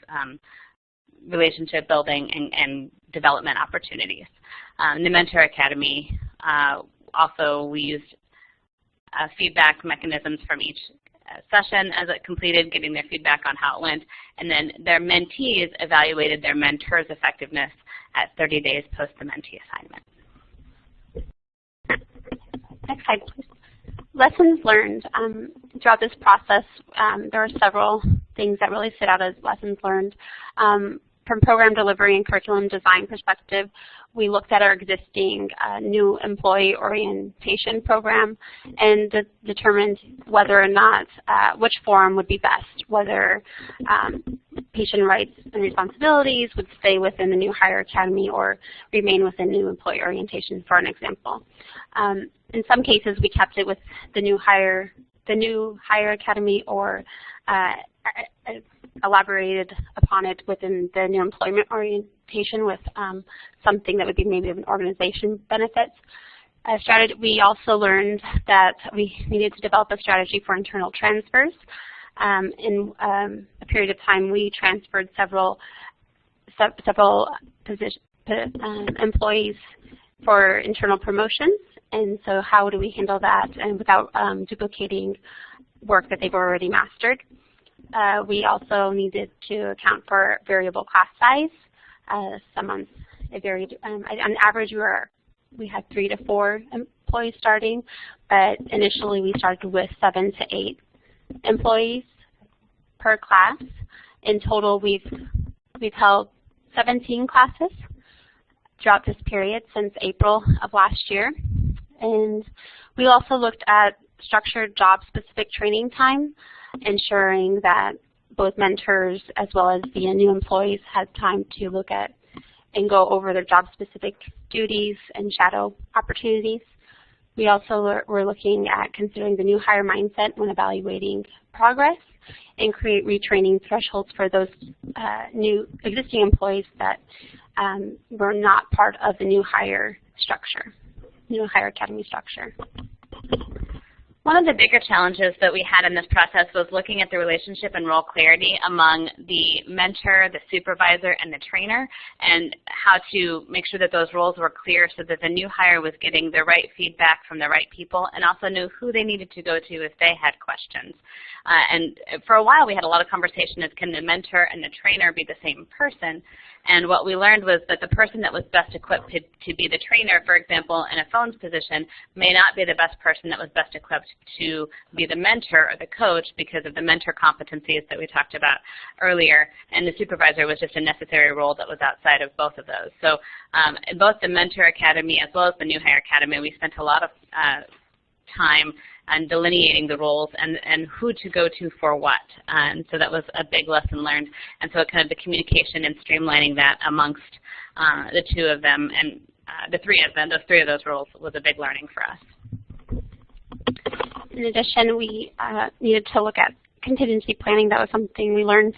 relationship building and development opportunities. In the Mentor Academy, also we used feedback mechanisms from each session as it completed, giving their feedback on how it went, and then their mentees evaluated their mentor's effectiveness at 30 days post the mentee assignment. Next slide, please. Lessons learned. Throughout this process, there are several things that really stood out as lessons learned. From program delivery and curriculum design perspective, we looked at our existing new employee orientation program and determined whether or not, which forum would be best, whether patient rights and responsibilities would stay within the New Hire Academy or remain within new employee orientation, for an example. In some cases, we kept it with the New Hire Academy, or elaborated upon it within the new employment orientation with something that would be maybe of an organization benefits. We also learned that we needed to develop a strategy for internal transfers. In a period of time, we transferred several employees for internal promotions, and so how do we handle that and without duplicating work that they've already mastered? We also needed to account for variable class size. Some months it varied. On average, we had 3 to 4 employees starting, but initially we started with 7 to 8 employees per class. In total, we've held 17 classes throughout this period since April of last year. And we also looked at structured job-specific training time, ensuring that both mentors as well as the new employees had time to look at and go over their job-specific duties and shadow opportunities. We also were looking at considering the new hire mindset when evaluating progress and create retraining thresholds for those new existing employees that were not part of the new hire structure, new hire academy structure. One of the bigger challenges that we had in this process was looking at the relationship and role clarity among the mentor, the supervisor, and the trainer, and how to make sure that those roles were clear so that the new hire was getting the right feedback from the right people and also knew who they needed to go to if they had questions. And for a while we had a lot of conversation as can the mentor and the trainer be the same person? And what we learned was that the person that was best equipped to be the trainer, for example, in a phones position, may not be the best person that was best equipped to be the mentor or the coach because of the mentor competencies that we talked about earlier. And the supervisor was just a necessary role that was outside of both of those. So in both the Mentor Academy as well as the New Hire Academy, we spent a lot of time on delineating the roles and who to go to for what. And so that was a big lesson learned. And so kind of the communication and streamlining that amongst the two of them and the three of them, those those roles was a big learning for us. In addition, we needed to look at contingency planning. That was something we learned.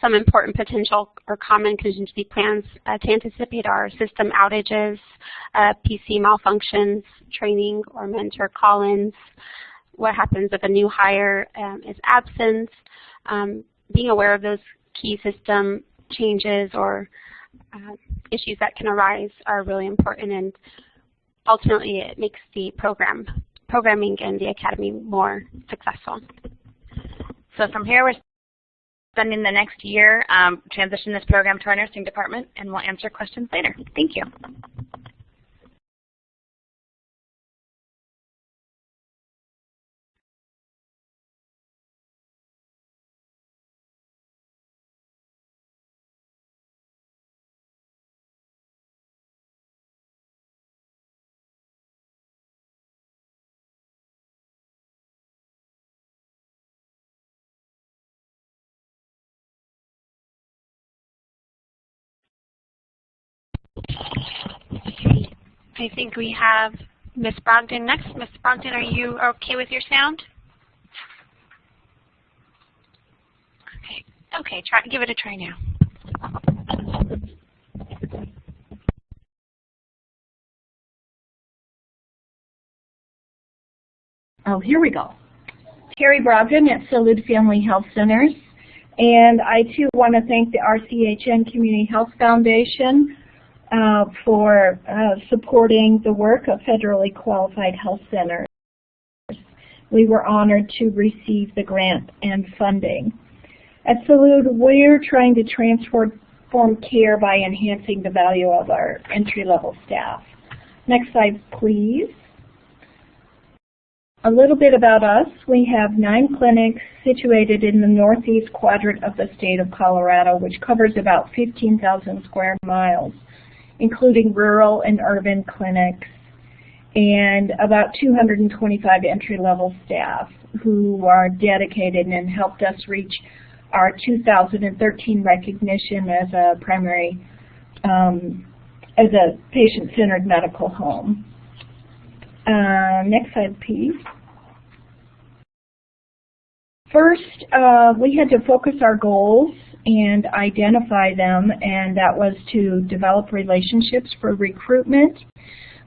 Some important potential or common contingency plans to anticipate our system outages, PC malfunctions, training or mentor call-ins, what happens if a new hire is absent. Being aware of those key system changes or issues that can arise are really important, and ultimately it makes the programming in the academy more successful. So from here we're spending the next year transition this program to our nursing department, and we'll answer questions later. Thank you. I think we have Ms. Brogdon next. Ms. Brogdon, are you okay with your sound? Okay, give it a try now. Oh, here we go. Terry Brogdon at Salud Family Health Centers. And I too want to thank the RCHN Community Health Foundation for supporting the work of federally qualified health centers. We were honored to receive the grant and funding. At Salud, we're trying to transform care by enhancing the value of our entry-level staff. Next slide, please. A little bit about us. We have 9 clinics situated in the northeast quadrant of the state of Colorado, which covers about 15,000 square miles, including rural and urban clinics, and about 225 entry-level staff who are dedicated and helped us reach our 2013 recognition as a primary, as a patient-centered medical home. Next slide, please. First, we had to focus our goals and identify them, and that was to develop relationships for recruitment,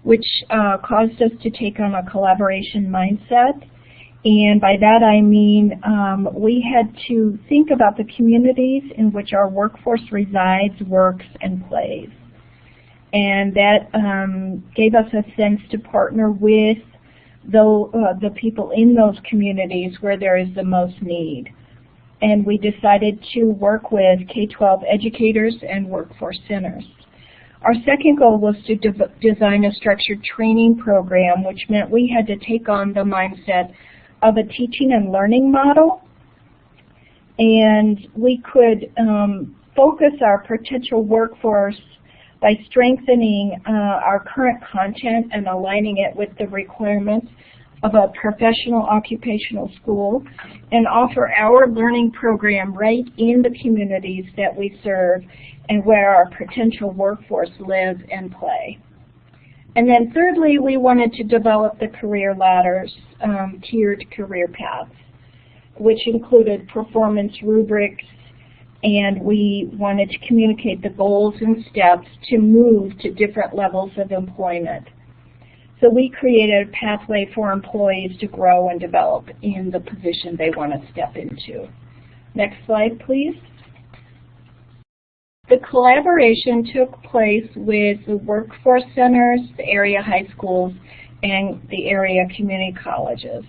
which caused us to take on a collaboration mindset. And by that I mean we had to think about the communities in which our workforce resides, works, and plays. And that gave us a sense to partner with the people in those communities where there is the most need. And we decided to work with K-12 educators and workforce centers. Our second goal was to design a structured training program, which meant we had to take on the mindset of a teaching and learning model. And we could focus our potential workforce by strengthening our current content and aligning it with the requirements of a professional occupational school, and offer our learning program right in the communities that we serve and where our potential workforce live and play. And then thirdly, we wanted to develop the career ladders, tiered career paths, which included performance rubrics, and we wanted to communicate the goals and steps to move to different levels of employment. So we created a pathway for employees to grow and develop in the position they want to step into. Next slide, please. The collaboration took place with the workforce centers, the area high schools, and the area community colleges.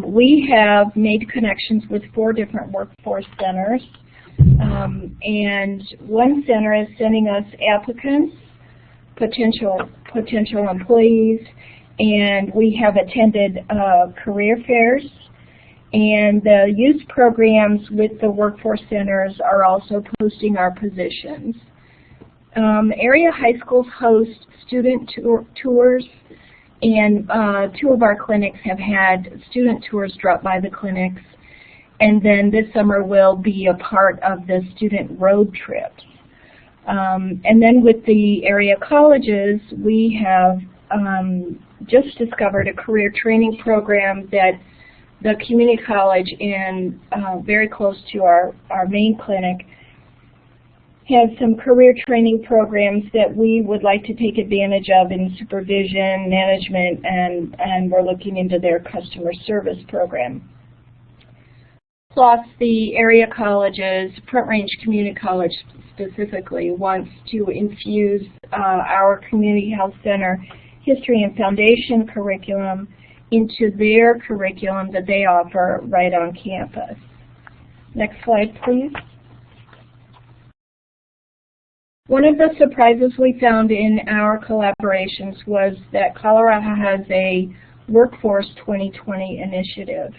We have made connections with 4 different workforce centers, and one center is sending us applicants, potential employees, and we have attended career fairs. And the youth programs with the workforce centers are also posting our positions. Area high schools host student tours, and 2 of our clinics have had student tours drop by the clinics. And then this summer we'll be a part of the student road trips. And then with the area colleges, we have just discovered a career training program that the community college in very close to our main clinic has some career training programs that we would like to take advantage of in supervision, management, and we're looking into their customer service program. Plus, the area colleges, Front Range Community College specifically, wants to infuse our community health center history and foundation curriculum into their curriculum that they offer right on campus. Next slide, please. One of the surprises we found in our collaborations was that Colorado has a Workforce 2020 initiative.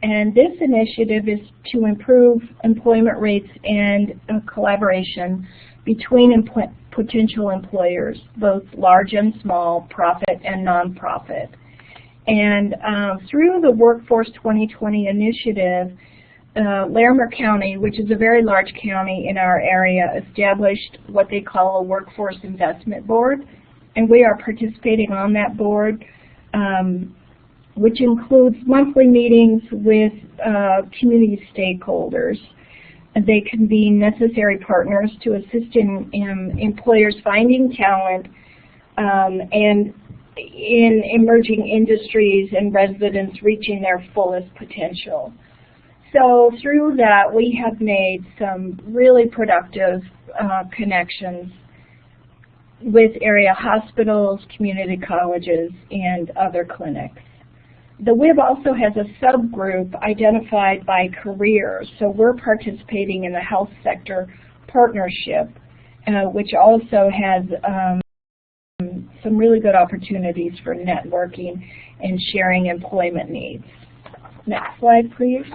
And this initiative is to improve employment rates and collaboration between potential employers, both large and small, profit and nonprofit. And through the Workforce 2020 initiative, Larimer County, which is a very large county in our area, established what they call a Workforce Investment Board. And we are participating on that board, which includes monthly meetings with community stakeholders. And they can be necessary partners to assist in employers finding talent and in emerging industries and residents reaching their fullest potential. So through that, we have made some really productive connections with area hospitals, community colleges, and other clinics. The WIB also has a subgroup identified by career, so we're participating in the health sector partnership, which also has some really good opportunities for networking and sharing employment needs. Next slide, please.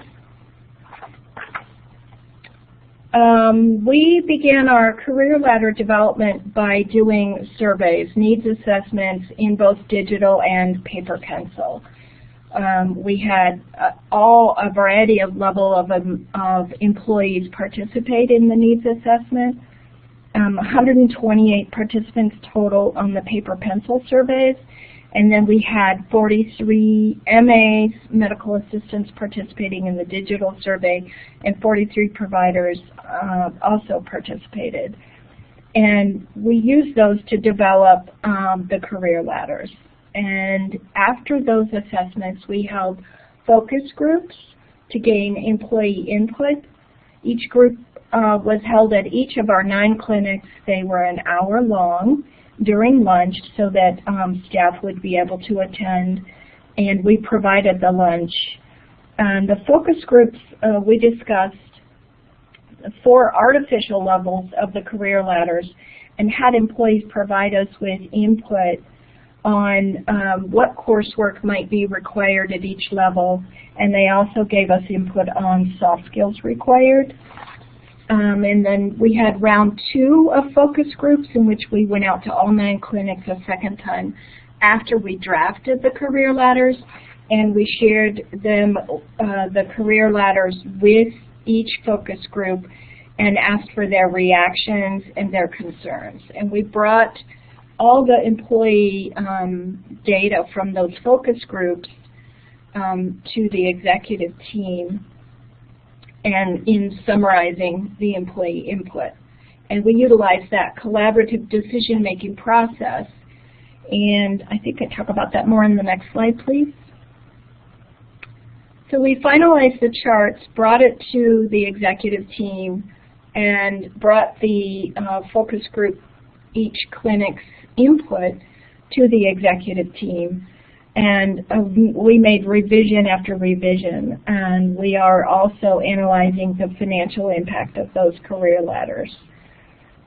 We began our career ladder development by doing surveys, needs assessments in both digital and paper pencil. We had a variety of level of employees participate in the needs assessment. 128 participants total on the paper pencil surveys, and then we had 43 MAs, medical assistants, participating in the digital survey, and 43 providers also participated. And we used those to develop the career ladders. And after those assessments, we held focus groups to gain employee input. Each group was held at each of our 9 clinics. They were an hour long during lunch so that staff would be able to attend, and we provided the lunch. And the focus groups, we discussed 4 artificial levels of the career ladders and had employees provide us with input on what coursework might be required at each level, and they also gave us input on soft skills required. And then we had round 2 of focus groups in which we went out to all 9 clinics a second time after we drafted the career ladders, and we shared them, the career ladders, with each focus group and asked for their reactions and their concerns. And we brought all the employee data from those focus groups to the executive team, and in summarizing the employee input. And we utilized that collaborative decision-making process, and I think I talk about that more in the next slide, please. So we finalized the charts, brought it to the executive team, and brought the focus group, each clinic's input, to the executive team. And we made revision after revision, and we are also analyzing the financial impact of those career ladders.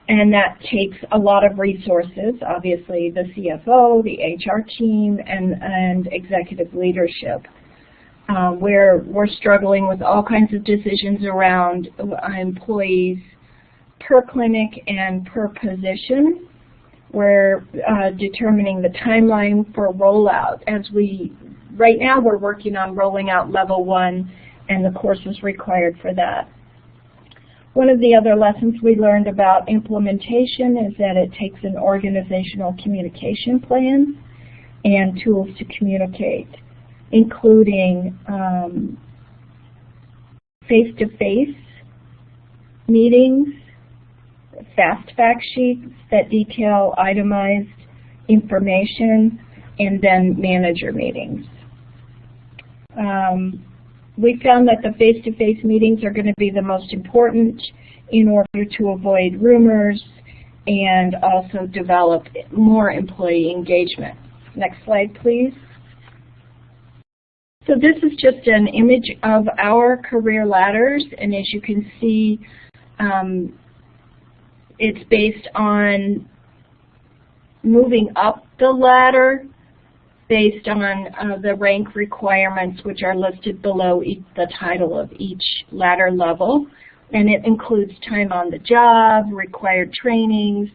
And that takes a lot of resources, obviously the CFO, the HR team, and executive leadership. We're struggling with all kinds of decisions around employees per clinic and per position. We're determining the timeline for rollout. Right now we're working on rolling out level 1 and the courses required for that. One of the other lessons we learned about implementation is that it takes an organizational communication plan and tools to communicate, including face-to-face meetings, fast fact sheets that detail itemized information, and then manager meetings. We found that the face-to-face meetings are going to be the most important in order to avoid rumors and also develop more employee engagement. Next slide, please. So this is just an image of our career ladders, and as you can see, it's based on moving up the ladder based on the rank requirements, which are listed below the title of each ladder level. And it includes time on the job, required trainings,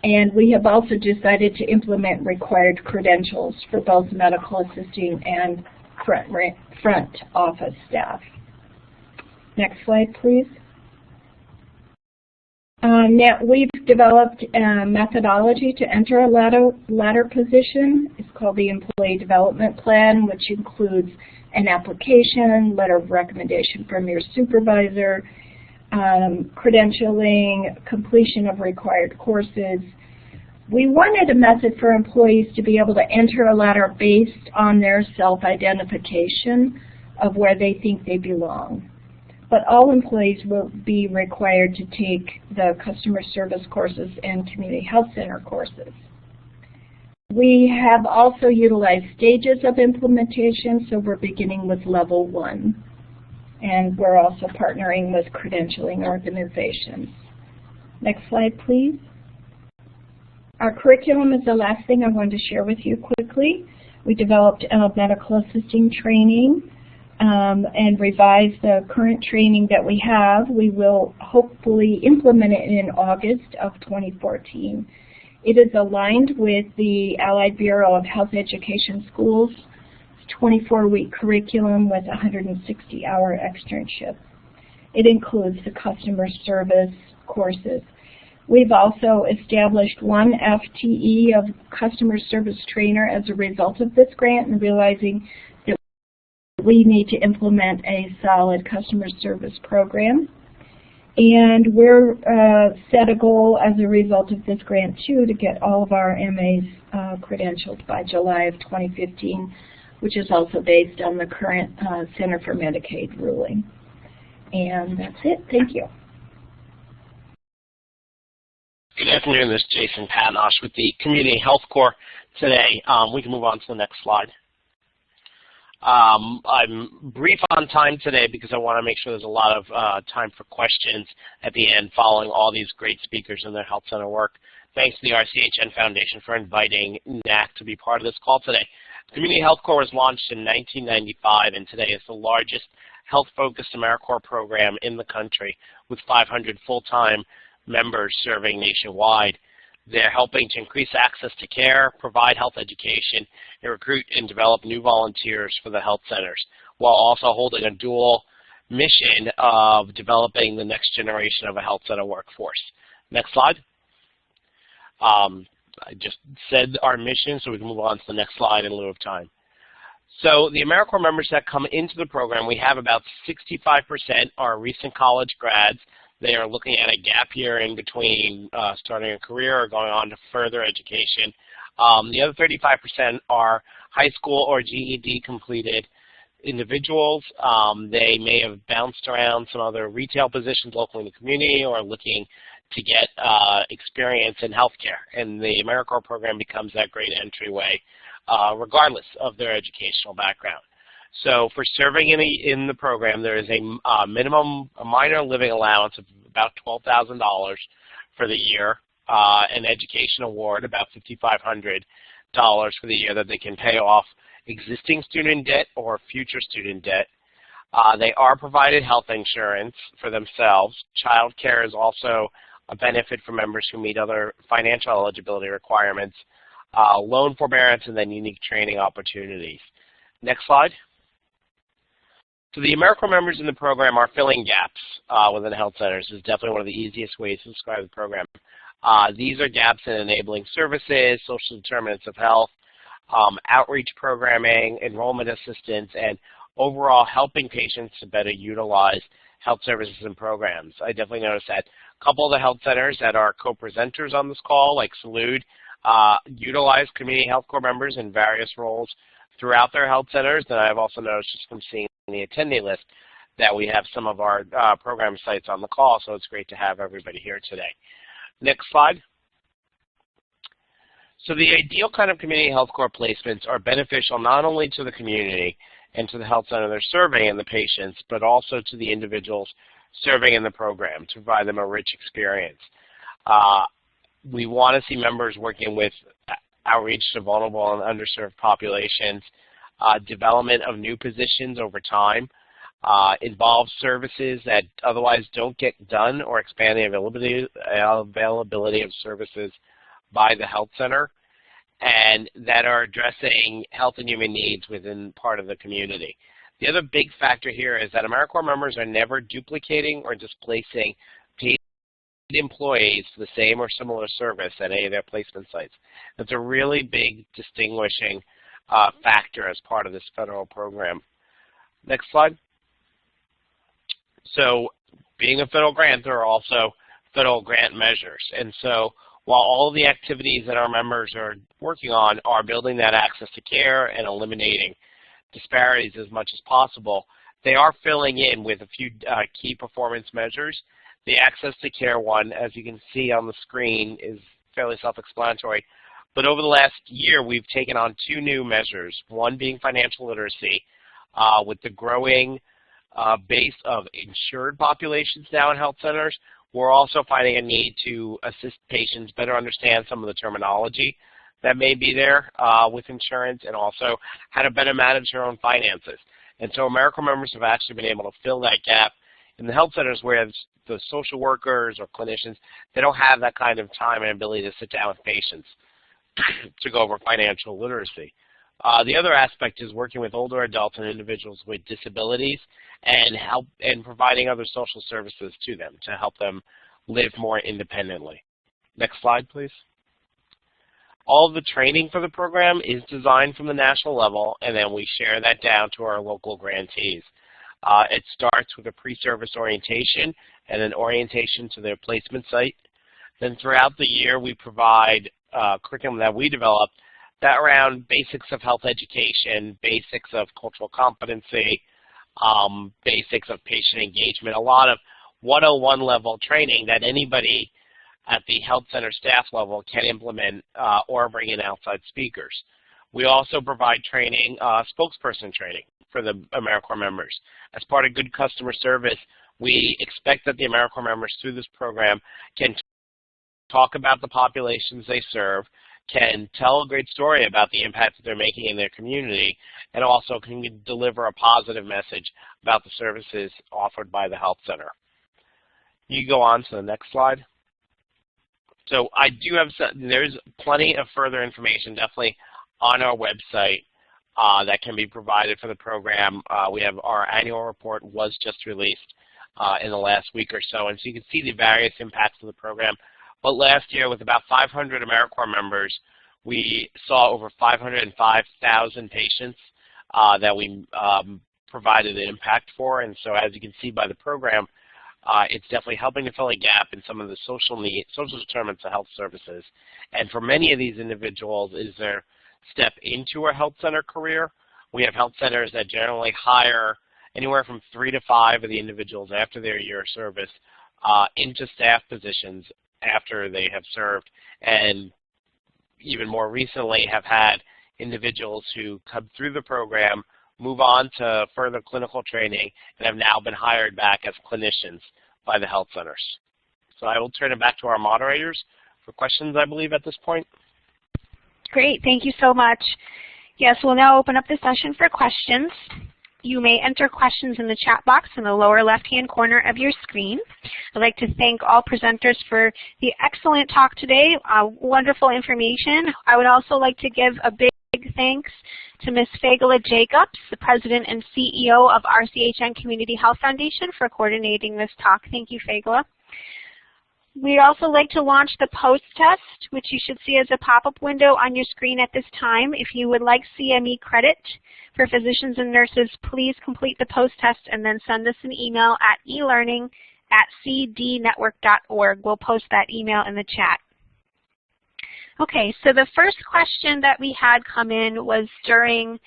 and we have also decided to implement required credentials for both medical assisting and front office staff. Next slide, please. Now we've developed a methodology to enter a ladder position. It's called the Employee Development Plan, which includes an application, letter of recommendation from your supervisor, credentialing, completion of required courses. We wanted a method for employees to be able to enter a ladder based on their self-identification of where they think they belong. But all employees will be required to take the customer service courses and community health center courses. We have also utilized stages of implementation, so we're beginning with level 1. And we're also partnering with credentialing organizations. Next slide, please. Our curriculum is the last thing I wanted to share with you quickly. We developed medical assisting training and revised the current training that we have. We will hopefully implement it in August of 2014. It is aligned with the Allied Bureau of Health Education Schools 24-week curriculum with 160-hour externship. It includes the customer service courses. We've also established 1 FTE of customer service trainer as a result of this grant, and realizing that we need to implement a solid customer service program. And we're set a goal as a result of this grant too to get all of our MAs credentialed by July of 2015, which is also based on the current Center for Medicaid ruling. And that's it. Thank you. Good afternoon. This is Jason Patnosh with the Community Health Corps today. We can move on to the next slide. I'm brief on time today because I want to make sure there's a lot of time for questions at the end following all these great speakers and their health center work. Thanks to the RCHN Foundation for inviting NAC to be part of this call today. The Community Health Corps was launched in 1995, and today is the largest health-focused AmeriCorps program in the country with 500 full-time members serving nationwide. They're helping to increase access to care, provide health education, and recruit and develop new volunteers for the health centers, while also holding a dual mission of developing the next generation of a health center workforce. Next slide. I just said our mission, so we can move on to the next slide in lieu of time. So the AmeriCorps members that come into the program, we have about 65% are recent college grads. They are looking at a gap year in between starting a career or going on to further education. The other 35% are high school or GED completed individuals. They may have bounced around some other retail positions locally in the community or looking to get experience in healthcare. And the AmeriCorps program becomes that great entryway regardless of their educational background. So for serving in the program, there is a minor living allowance of about $12,000 for the year, an education award about $5,500 for the year that they can pay off existing student debt or future student debt. They are provided health insurance for themselves. Child care is also a benefit for members who meet other financial eligibility requirements, loan forbearance, and then unique training opportunities. Next slide. So the AmeriCorps members in the program are filling gaps within health centers. This is definitely one of the easiest ways to describe the program. These are gaps in enabling services, social determinants of health, outreach programming, enrollment assistance, and overall helping patients to better utilize health services and programs. I definitely noticed that a couple of the health centers that are co-presenters on this call, like Salud, utilize Community Health Corps members in various roles throughout their health centers. And I've also noticed just from seeing the attendee list that we have some of our program sites on the call, so it's great to have everybody here today. Next slide. So the ideal kind of Community Health Corps placements are beneficial not only to the community and to the health center they're serving and the patients, but also to the individuals serving in the program to provide them a rich experience. We want to see members working with outreach to vulnerable and underserved populations, development of new positions over time, involves services that otherwise don't get done or expand the availability of services by the health center, and that are addressing health and human needs within part of the community. The other big factor here is that AmeriCorps members are never duplicating or displacing paid employees for the same or similar service at any of their placement sites. That's a really big distinguishing factor as part of this federal program. Next slide. So being a federal grant, there are also federal grant measures. And so while all of the activities that our members are working on are building that access to care and eliminating disparities as much as possible, they are filling in with a few key performance measures. The access to care one, as you can see on the screen, is fairly self-explanatory. But over the last year, we've taken on 2 new measures, one being financial literacy. With the growing base of insured populations now in health centers, we're also finding a need to assist patients better understand some of the terminology that may be there with insurance, and also how to better manage their own finances. And so AmeriCorps members have actually been able to fill that gap in the health centers where the social workers or clinicians, they don't have that kind of time and ability to sit down with patients to go over financial literacy. The other aspect is working with older adults and individuals with disabilities and providing other social services to them to help them live more independently. Next slide, please. All of the training for the program is designed from the national level, and then we share that down to our local grantees. It starts with a pre-service orientation and an orientation to their placement site. Then throughout the year, we provide curriculum that we developed that around basics of health education, basics of cultural competency, basics of patient engagement, a lot of 101 level training that anybody at the health center staff level can implement or bring in outside speakers. We also provide training, spokesperson training for the AmeriCorps members. As part of good customer service, we expect that the AmeriCorps members through this program can talk about the populations they serve, can tell a great story about the impact that they're making in their community, and also can deliver a positive message about the services offered by the health center. You go on to the next slide. So I do have there's plenty of further information definitely on our website that can be provided for the program. We have our annual report was just released in the last week or so, and so you can see the various impacts of the program. But last year, with about 500 AmeriCorps members, we saw over 505,000 patients that we provided an impact for. And so as you can see by the program, it's definitely helping to fill a gap in some of the social determinants of health services. And for many of these individuals is their step into a health center career. We have health centers that generally hire anywhere from 3 to 5 of the individuals after their year of service into staff positions after they have served, and even more recently have had individuals who come through the program, move on to further clinical training, and have now been hired back as clinicians by the health centers. So I will turn it back to our moderators for questions, I believe, at this point. Great, thank you so much. Yes, we'll now open up the session for questions. You may enter questions in the chat box in the lower left-hand corner of your screen. I'd like to thank all presenters for the excellent talk today, wonderful information. I would also like to give a big thanks to Ms. Fagala Jacobs, the President and CEO of RCHN Community Health Foundation, for coordinating this talk. Thank you, Fagala. We'd also like to launch the post test, which you should see as a pop-up window on your screen at this time. If you would like CME credit for physicians and nurses, please complete the post test and then send us an email at elearning@cdnetwork.org. We'll post that email in the chat. Okay, so the first question that we had come in was during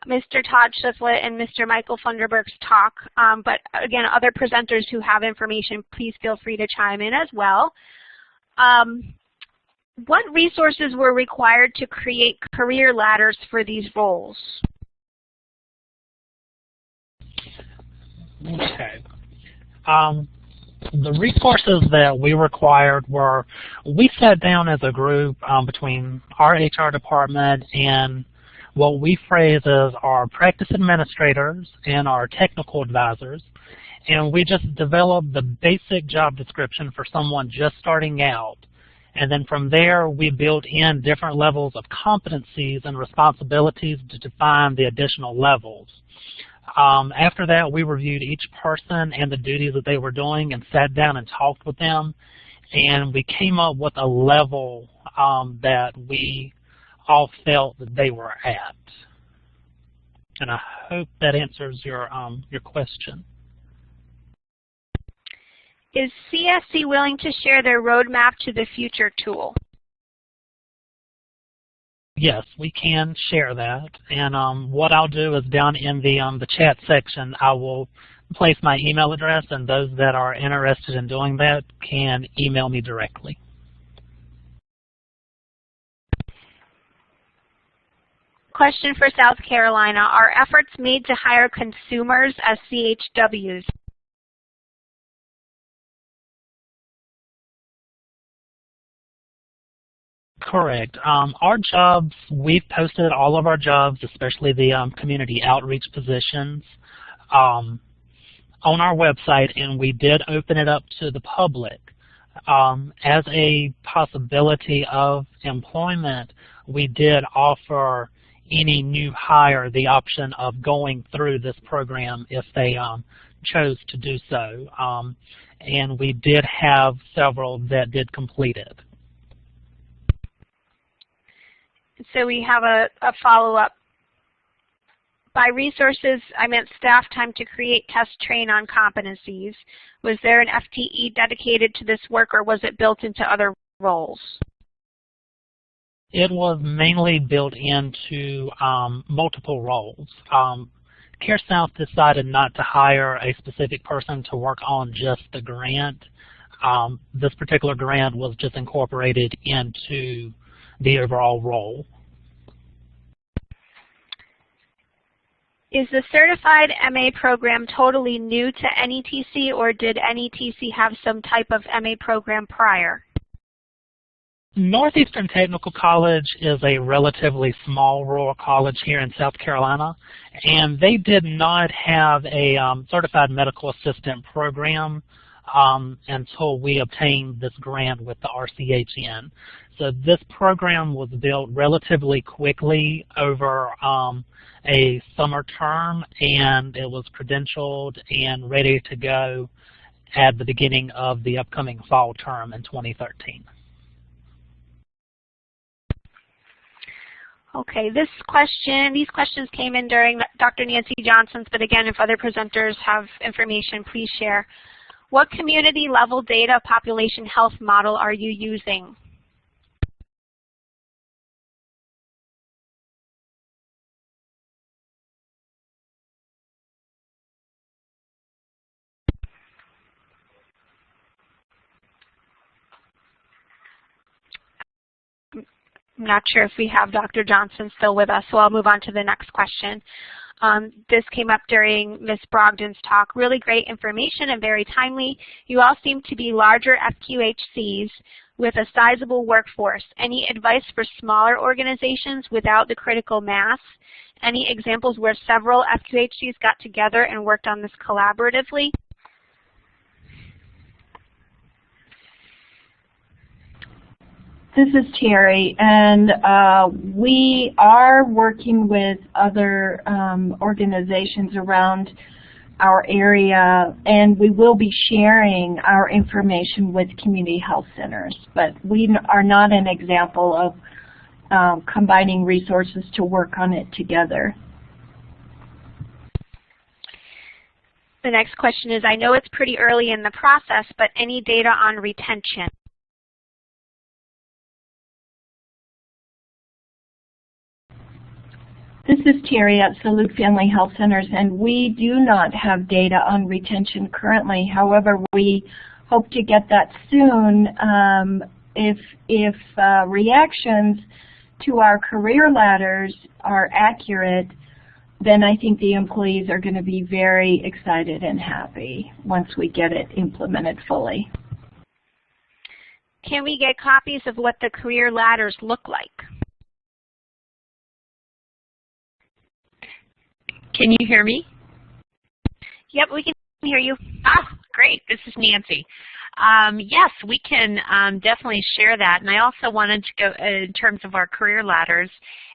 Mr. Todd Shiflett and Mr. Michael Funderburg's talk, but again, other presenters who have information, please feel free to chime in as well. What resources were required to create career ladders for these roles? Okay. The resources that we required were, we sat down as a group between our HR department and what we phrase as our practice administrators and our technical advisors, and we just developed the basic job description for someone just starting out. And then from there, we built in different levels of competencies and responsibilities to define the additional levels. After that, we reviewed each person and the duties that they were doing and sat down and talked with them, and we came up with a level that we all felt that they were at. And I hope that answers your question. Is CSC willing to share their roadmap to the future tool? Yes, we can share that. And what I'll do is down in the chat section, I will place my email address, and those that are interested in doing that can email me directly. Question for South Carolina. Are efforts made to hire consumers as CHWs? Correct. Our jobs, we've posted all of our jobs, especially the community outreach positions, on our website, and we did open it up to the public. As a possibility of employment, we did offer any new hire the option of going through this program if they chose to do so. And we did have several that did complete it. So we have a follow-up. By resources, I meant staff time to create, test, train on competencies. Was there an FTE dedicated to this work, or was it built into other roles? It was mainly built into multiple roles. CareSouth decided not to hire a specific person to work on just the grant. This particular grant was just incorporated into the overall role. Is the certified MA program totally new to NETC, or did NETC have some type of MA program prior? Northeastern Technical College is a relatively small rural college here in South Carolina, and they did not have a certified medical assistant program until we obtained this grant with the RCHN. So this program was built relatively quickly over a summer term, and it was credentialed and ready to go at the beginning of the upcoming fall term in 2013. Okay, these questions came in during Dr. Nancy Johnson's, but again, if other presenters have information, please share. What community level data population health model are you using? I'm not sure if we have Dr. Johnson still with us, so I'll move on to the next question. This came up during Ms. Brogdon's talk. Really great information and very timely. You all seem to be larger FQHCs with a sizable workforce. Any advice for smaller organizations without the critical mass? Any examples where several FQHCs got together and worked on this collaboratively? This is Terry, and we are working with other organizations around our area, and we will be sharing our information with community health centers, but we are not an example of combining resources to work on it together. The next question is, I know it's pretty early in the process, but any data on retention? This is Terry at Salute Family Health Centers, and we do not have data on retention currently. However, we hope to get that soon. If reactions to our career ladders are accurate, then I think the employees are going to be very excited and happy once we get it implemented fully. Can we get copies of what the career ladders look like? Can you hear me? Yep, we can hear you. Oh, great. This is Nancy. Yes, we can definitely share that. And I also wanted to go, in terms of our career ladders,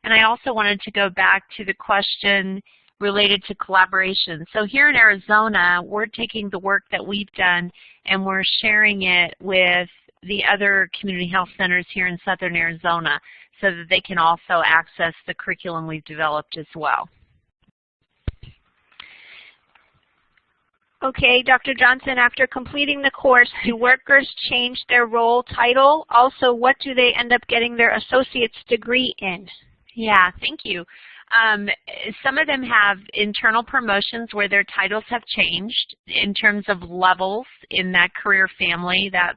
and I also wanted to go back to the question related to collaboration. So here in Arizona, we're taking the work that we've done and we're sharing it with the other community health centers here in southern Arizona so that they can also access the curriculum we've developed as well. Okay, Dr. Johnson, after completing the course, do workers change their role title? Also, what do they end up getting their associate's degree in? Yeah, thank you. Some of them have internal promotions where their titles have changed in terms of levels in that career family, that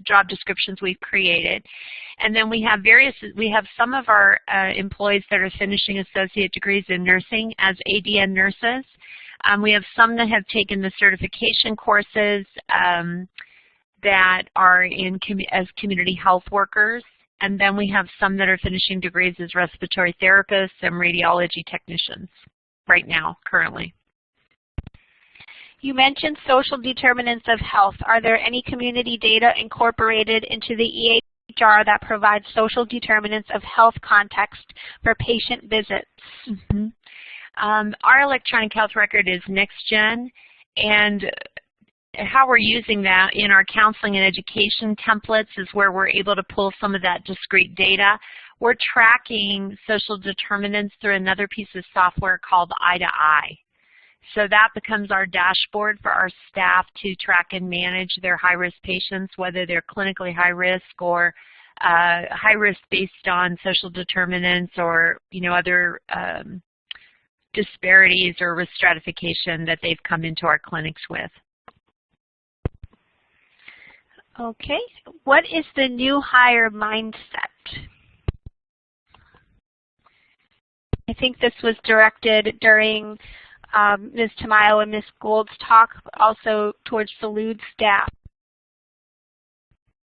job descriptions we've created. And then we have some of our employees that are finishing associate degrees in nursing as ADN nurses. We have some that have taken the certification courses that are as community health workers, And then we have some that are finishing degrees as respiratory therapists and radiology technicians right now, currently. You mentioned social determinants of health. Are there any community data incorporated into the EHR that provides social determinants of health context for patient visits? Mm-hmm. Our electronic health record is NextGen, and how we're using that in our counseling and education templates is where we're able to pull some of that discrete data. We're tracking social determinants through another piece of software called Eye2Eye. So that becomes our dashboard for our staff to track and manage their high-risk patients, whether they're clinically high risk or high risk based on social determinants or other disparities or risk stratification that they've come into our clinics with. Okay. What is the new hire mindset? I think this was directed during Ms. Tamayo and Ms. Gould's talk, also towards Salud staff.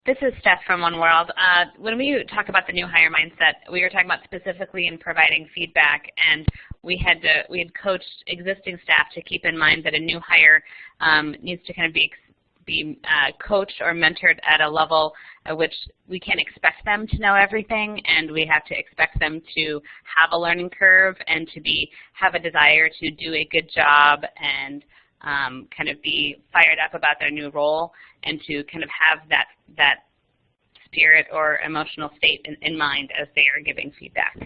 This is Steph from One World. When we talk about the new hire mindset, we were talking about specifically in providing feedback, and we had coached existing staff to keep in mind that a new hire needs to kind of be coached or mentored at a level at which we can't expect them to know everything, and we have to expect them to have a learning curve and to have a desire to do a good job and kind of be fired up about their new role, and to kind of have that spirit or emotional state in mind as they are giving feedback.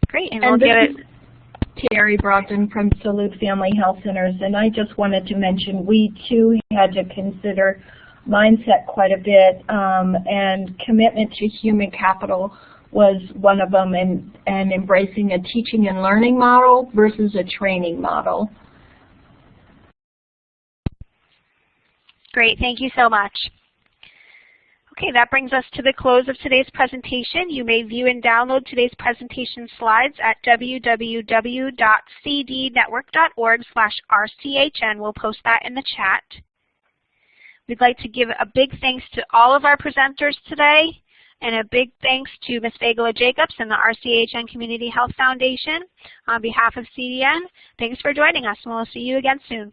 Great, and we'll get it. Terry Brogdon from Salud Family Health Centers, and I just wanted to mention we too had to consider mindset quite a bit, and commitment to human capital was one of them, and embracing a teaching and learning model versus a training model. Great, thank you so much. Okay, that brings us to the close of today's presentation. You may view and download today's presentation slides at www.cdnetwork.org/rchn. We'll post that in the chat. We'd like to give a big thanks to all of our presenters today, and a big thanks to Ms. Fagala Jacobs and the RCHN Community Health Foundation. On behalf of CDN, thanks for joining us, and we'll see you again soon.